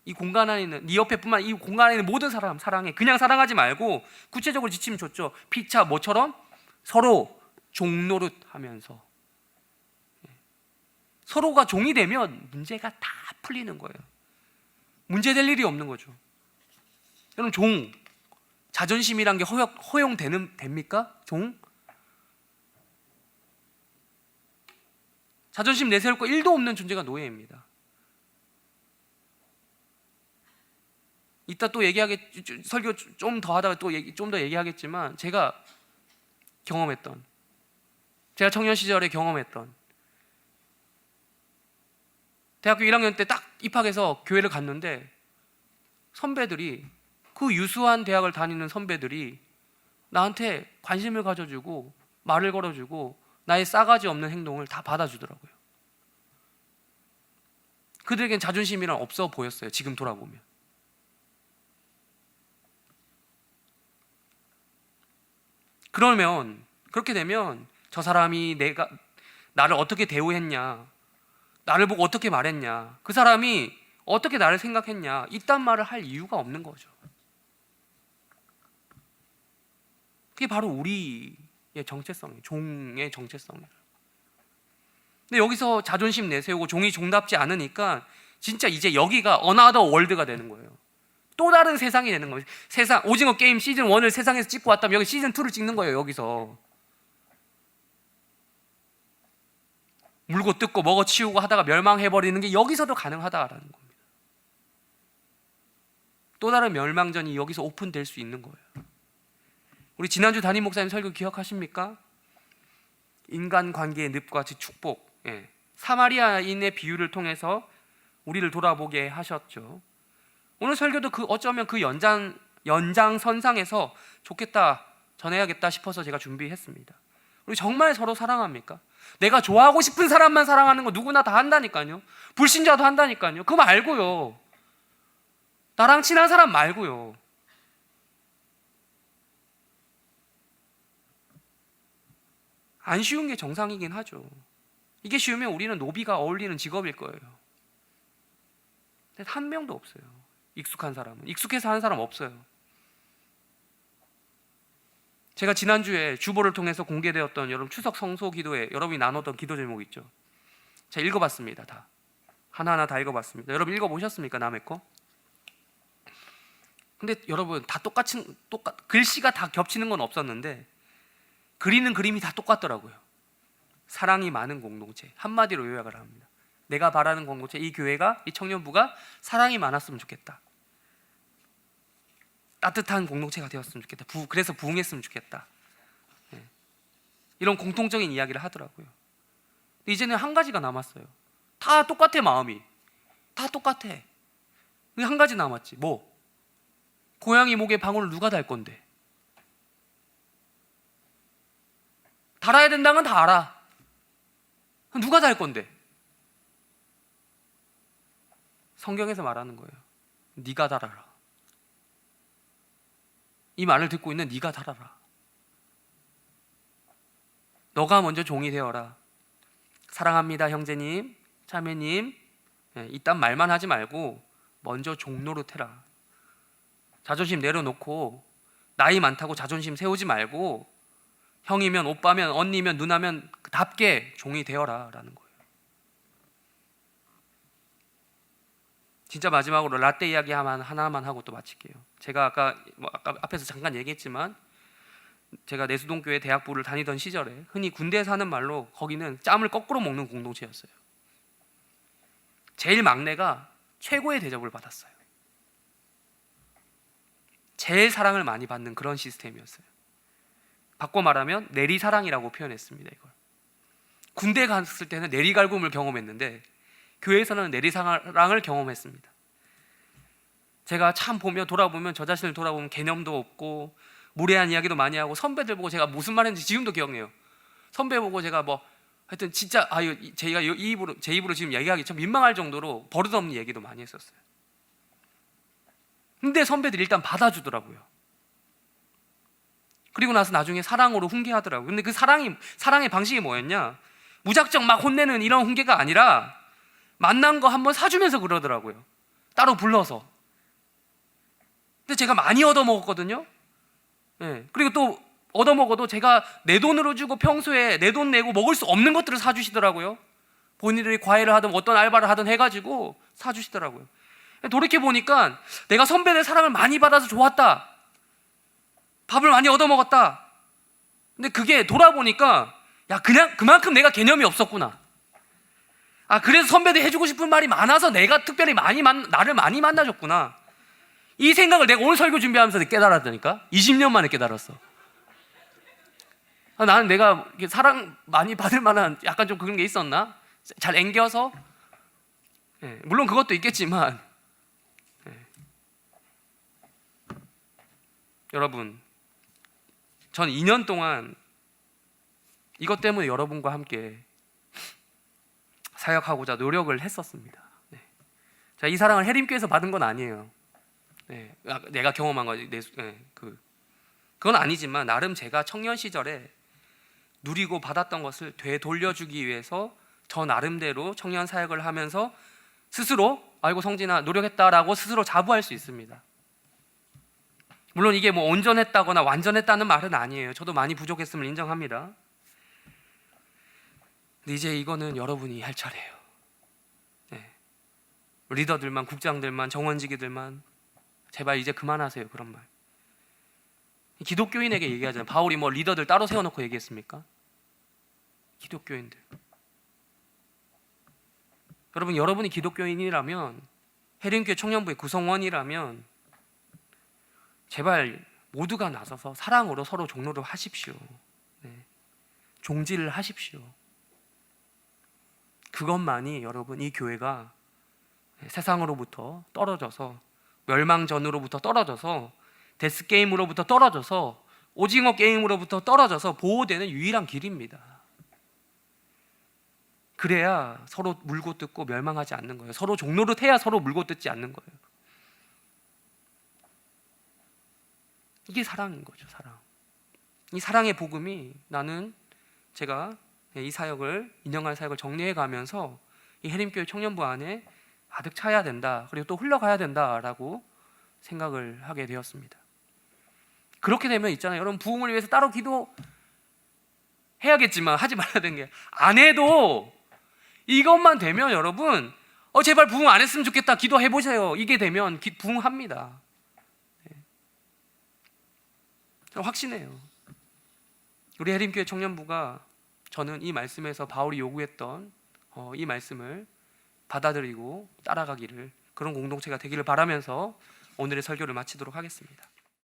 이 공간 안에 있는 네 옆에뿐만 이 공간 안에 있는 모든 사람 사랑해. 그냥 사랑하지 말고 구체적으로 지침 줬죠. 피차 뭐처럼 서로 종노릇하면서. 서로가 종이 되면 문제가 다 풀리는 거예요. 문제될 일이 없는 거죠. 여러분, 자존심이란 게 허용됩니까? 자존심 내세울 거 1도 없는 존재가 노예입니다. 이따 또 설교 좀 더 하다가 좀 더 얘기하겠지만 제가 청년 시절에 경험했던 대학교 1학년 때 딱 입학해서 교회를 갔는데 선배들이, 그 유수한 대학을 다니는 선배들이 나한테 관심을 가져주고 말을 걸어주고 나의 싸가지 없는 행동을 다 받아주더라고요. 그들에겐 자존심이란 없어 보였어요. 지금 돌아보면. 그러면 그렇게 되면 저 사람이 나를 어떻게 대우했냐, 나를 보고 어떻게 말했냐, 그 사람이 어떻게 나를 생각했냐, 이딴 말을 할 이유가 없는 거죠. 그게 바로 우리의 정체성이에요. 종의 정체성이에요. 근데 여기서 자존심 내세우고 종이 종답지 않으니까 진짜 이제 여기가 어나더 월드가 되는 거예요. 또 다른 세상이 되는 거예요. 오징어 게임 시즌 1을 세상에서 찍고 왔다면 여기 시즌 2를 찍는 거예요. 여기서 물고 뜯고 먹어치우고 하다가 멸망해버리는 게 여기서도 가능하다라는 겁니다. 또 다른 멸망전이 여기서 오픈될 수 있는 거예요. 우리 지난주 담임 목사님 설교 기억하십니까? 인간관계의 늪과 축복, 사마리아인의 비유를 통해서 우리를 돌아보게 하셨죠. 오늘 설교도 어쩌면 그 연장선상에서 좋겠다, 전해야겠다 싶어서 제가 준비했습니다. 우리 정말 서로 사랑합니까? 내가 좋아하고 싶은 사람만 사랑하는 거 누구나 다 한다니까요. 불신자도 한다니까요. 그거 말고요. 나랑 친한 사람 말고요. 안 쉬운 게 정상이긴 하죠. 이게 쉬우면 우리는 노비가 어울리는 직업일 거예요. 근데 한 명도 없어요. 익숙한 사람은. 익숙해서 하는 사람 없어요. 제가 지난주에 주보를 통해서 공개되었던 여러분 추석 성소 기도에 여러분이 나눴던 기도 제목 있죠. 제가 읽어봤습니다. 다 하나하나 다 읽어봤습니다. 여러분 읽어보셨습니까? 남의 거? 근데 여러분 다 글씨가 다 겹치는 건 없었는데 그리는 그림이 다 똑같더라고요. 사랑이 많은 공동체. 한마디로 요약을 합니다. 내가 바라는 공동체, 이 교회가, 이 청년부가 사랑이 많았으면 좋겠다. 따뜻한 공동체가 되었으면 좋겠다. 그래서 부흥했으면 좋겠다. 이런 공통적인 이야기를 하더라고요. 근데 이제는 한 가지가 남았어요. 다 똑같아, 마음이. 다 똑같아. 근데 한 가지 남았지. 뭐? 고양이 목에 방울을 누가 달 건데? 달아야 된다는 건 다 알아. 누가 달 건데? 성경에서 말하는 거예요. 네가 달아라. 이 말을 듣고 있는 네가 달아라. 너가 먼저 종이 되어라. 사랑합니다, 형제님, 자매님. 이딴 말만 하지 말고 먼저 종노릇해라. 자존심 내려놓고 나이 많다고 자존심 세우지 말고 형이면 오빠면 언니면 누나면 답게 종이 되어라 라는 거예요. 진짜 마지막으로 라떼 이야기 하나만 하고 또 마칠게요. 제가 아까 앞에서 잠깐 얘기했지만 제가 내수동교회 대학부를 다니던 시절에 흔히 군대에서 하는 말로 거기는 짬을 거꾸로 먹는 공동체였어요. 제일 막내가 최고의 대접을 받았어요. 제일 사랑을 많이 받는 그런 시스템이었어요. 바꿔 말하면 내리사랑이라고 표현했습니다. 이걸 군대에 갔을 때는 내리갈굼을 경험했는데 교회에서는 내리사랑을 경험했습니다. 제가 참 돌아보면 저 자신을 돌아보면 개념도 없고 무례한 이야기도 많이 하고 선배들 보고 제가 무슨 말했는지 지금도 기억해요. 선배 보고 제가 하여튼 진짜 제가 제 입으로 지금 얘기하기 참 민망할 정도로 버릇없는 얘기도 많이 했었어요. 근데 선배들이 일단 받아주더라고요. 그리고 나서 나중에 사랑으로 훈계하더라고요. 근데 그 사랑의 방식이 뭐였냐? 무작정 막 혼내는 이런 훈계가 아니라 만난 거 한번 사주면서 그러더라고요. 따로 불러서. 근데 제가 많이 얻어먹었거든요. 네. 그리고 또 얻어먹어도 제가 내 돈으로 주고 평소에 내 돈 내고 먹을 수 없는 것들을 사주시더라고요. 본인들이 과외를 하든 어떤 알바를 하든 해가지고 사주시더라고요. 돌이켜보니까 내가 선배들 사랑을 많이 받아서 좋았다, 밥을 많이 얻어먹었다. 근데 그게 돌아보니까 그냥 그만큼 내가 개념이 없었구나. 그래서 선배들이 해주고 싶은 말이 많아서 내가 특별히 나를 많이 만나줬구나. 이 생각을 내가 오늘 설교 준비하면서 깨달았다니까. 20년 만에 깨달았어. 나는 내가 사랑 많이 받을 만한 약간 좀 그런 게 있었나? 잘 앵겨서? 네, 물론 그것도 있겠지만 네. 여러분, 전 2년 동안 이것 때문에 여러분과 함께 사역하고자 노력을 했었습니다. 네. 자, 이 사랑을 해림교에서 받은 건 아니에요. 네. 내가 경험한 거지. 그건 아니지만 나름 제가 청년 시절에 누리고 받았던 것을 되돌려주기 위해서 저 나름대로 청년 사역을 하면서 스스로 아이고 성진아 노력했다라고 스스로 자부할 수 있습니다. 물론 이게 온전했다거나 완전했다는 말은 아니에요. 저도 많이 부족했음을 인정합니다. 근데 이제 이거는 여러분이 할 차례예요. 네. 리더들만, 국장들만, 정원지기들만 제발 이제 그만하세요. 그런 말. 기독교인에게 얘기하잖아요. 바울이 리더들 따로 세워놓고 얘기했습니까? 기독교인들. 여러분이 기독교인이라면, 해림교회 청년부의 구성원이라면 제발 모두가 나서서 사랑으로 서로 종로를 하십시오. 네. 종지를 하십시오. 그것만이 여러분 이 교회가 세상으로부터 떨어져서, 멸망전으로부터 떨어져서, 데스게임으로부터 떨어져서, 오징어 게임으로부터 떨어져서 보호되는 유일한 길입니다. 그래야 서로 물고 뜯고 멸망하지 않는 거예요. 서로 종노릇해야 서로 물고 뜯지 않는 거예요. 이게 사랑인 거죠. 사랑. 이 사랑의 복음이 제가 이 사역을, 인정할 사역을 정리해 가면서 이 해림교회 청년부 안에 가득 차야 된다, 그리고 또 흘러가야 된다라고 생각을 하게 되었습니다. 그렇게 되면 있잖아요. 여러분, 부흥을 위해서 따로 기도해야겠지만 하지 말아야 되는 게, 안 해도 이것만 되면 여러분 제발 부흥 안 했으면 좋겠다 기도해보세요. 이게 되면 부흥합니다. 네. 저는 확신해요. 우리 해림교회 청년부가, 저는 이 말씀에서 바울이 요구했던 이 말씀을 받아들이고 따라가기를, 그런 공동체가 되기를 바라면서 오늘의 설교를 마치도록 하겠습니다.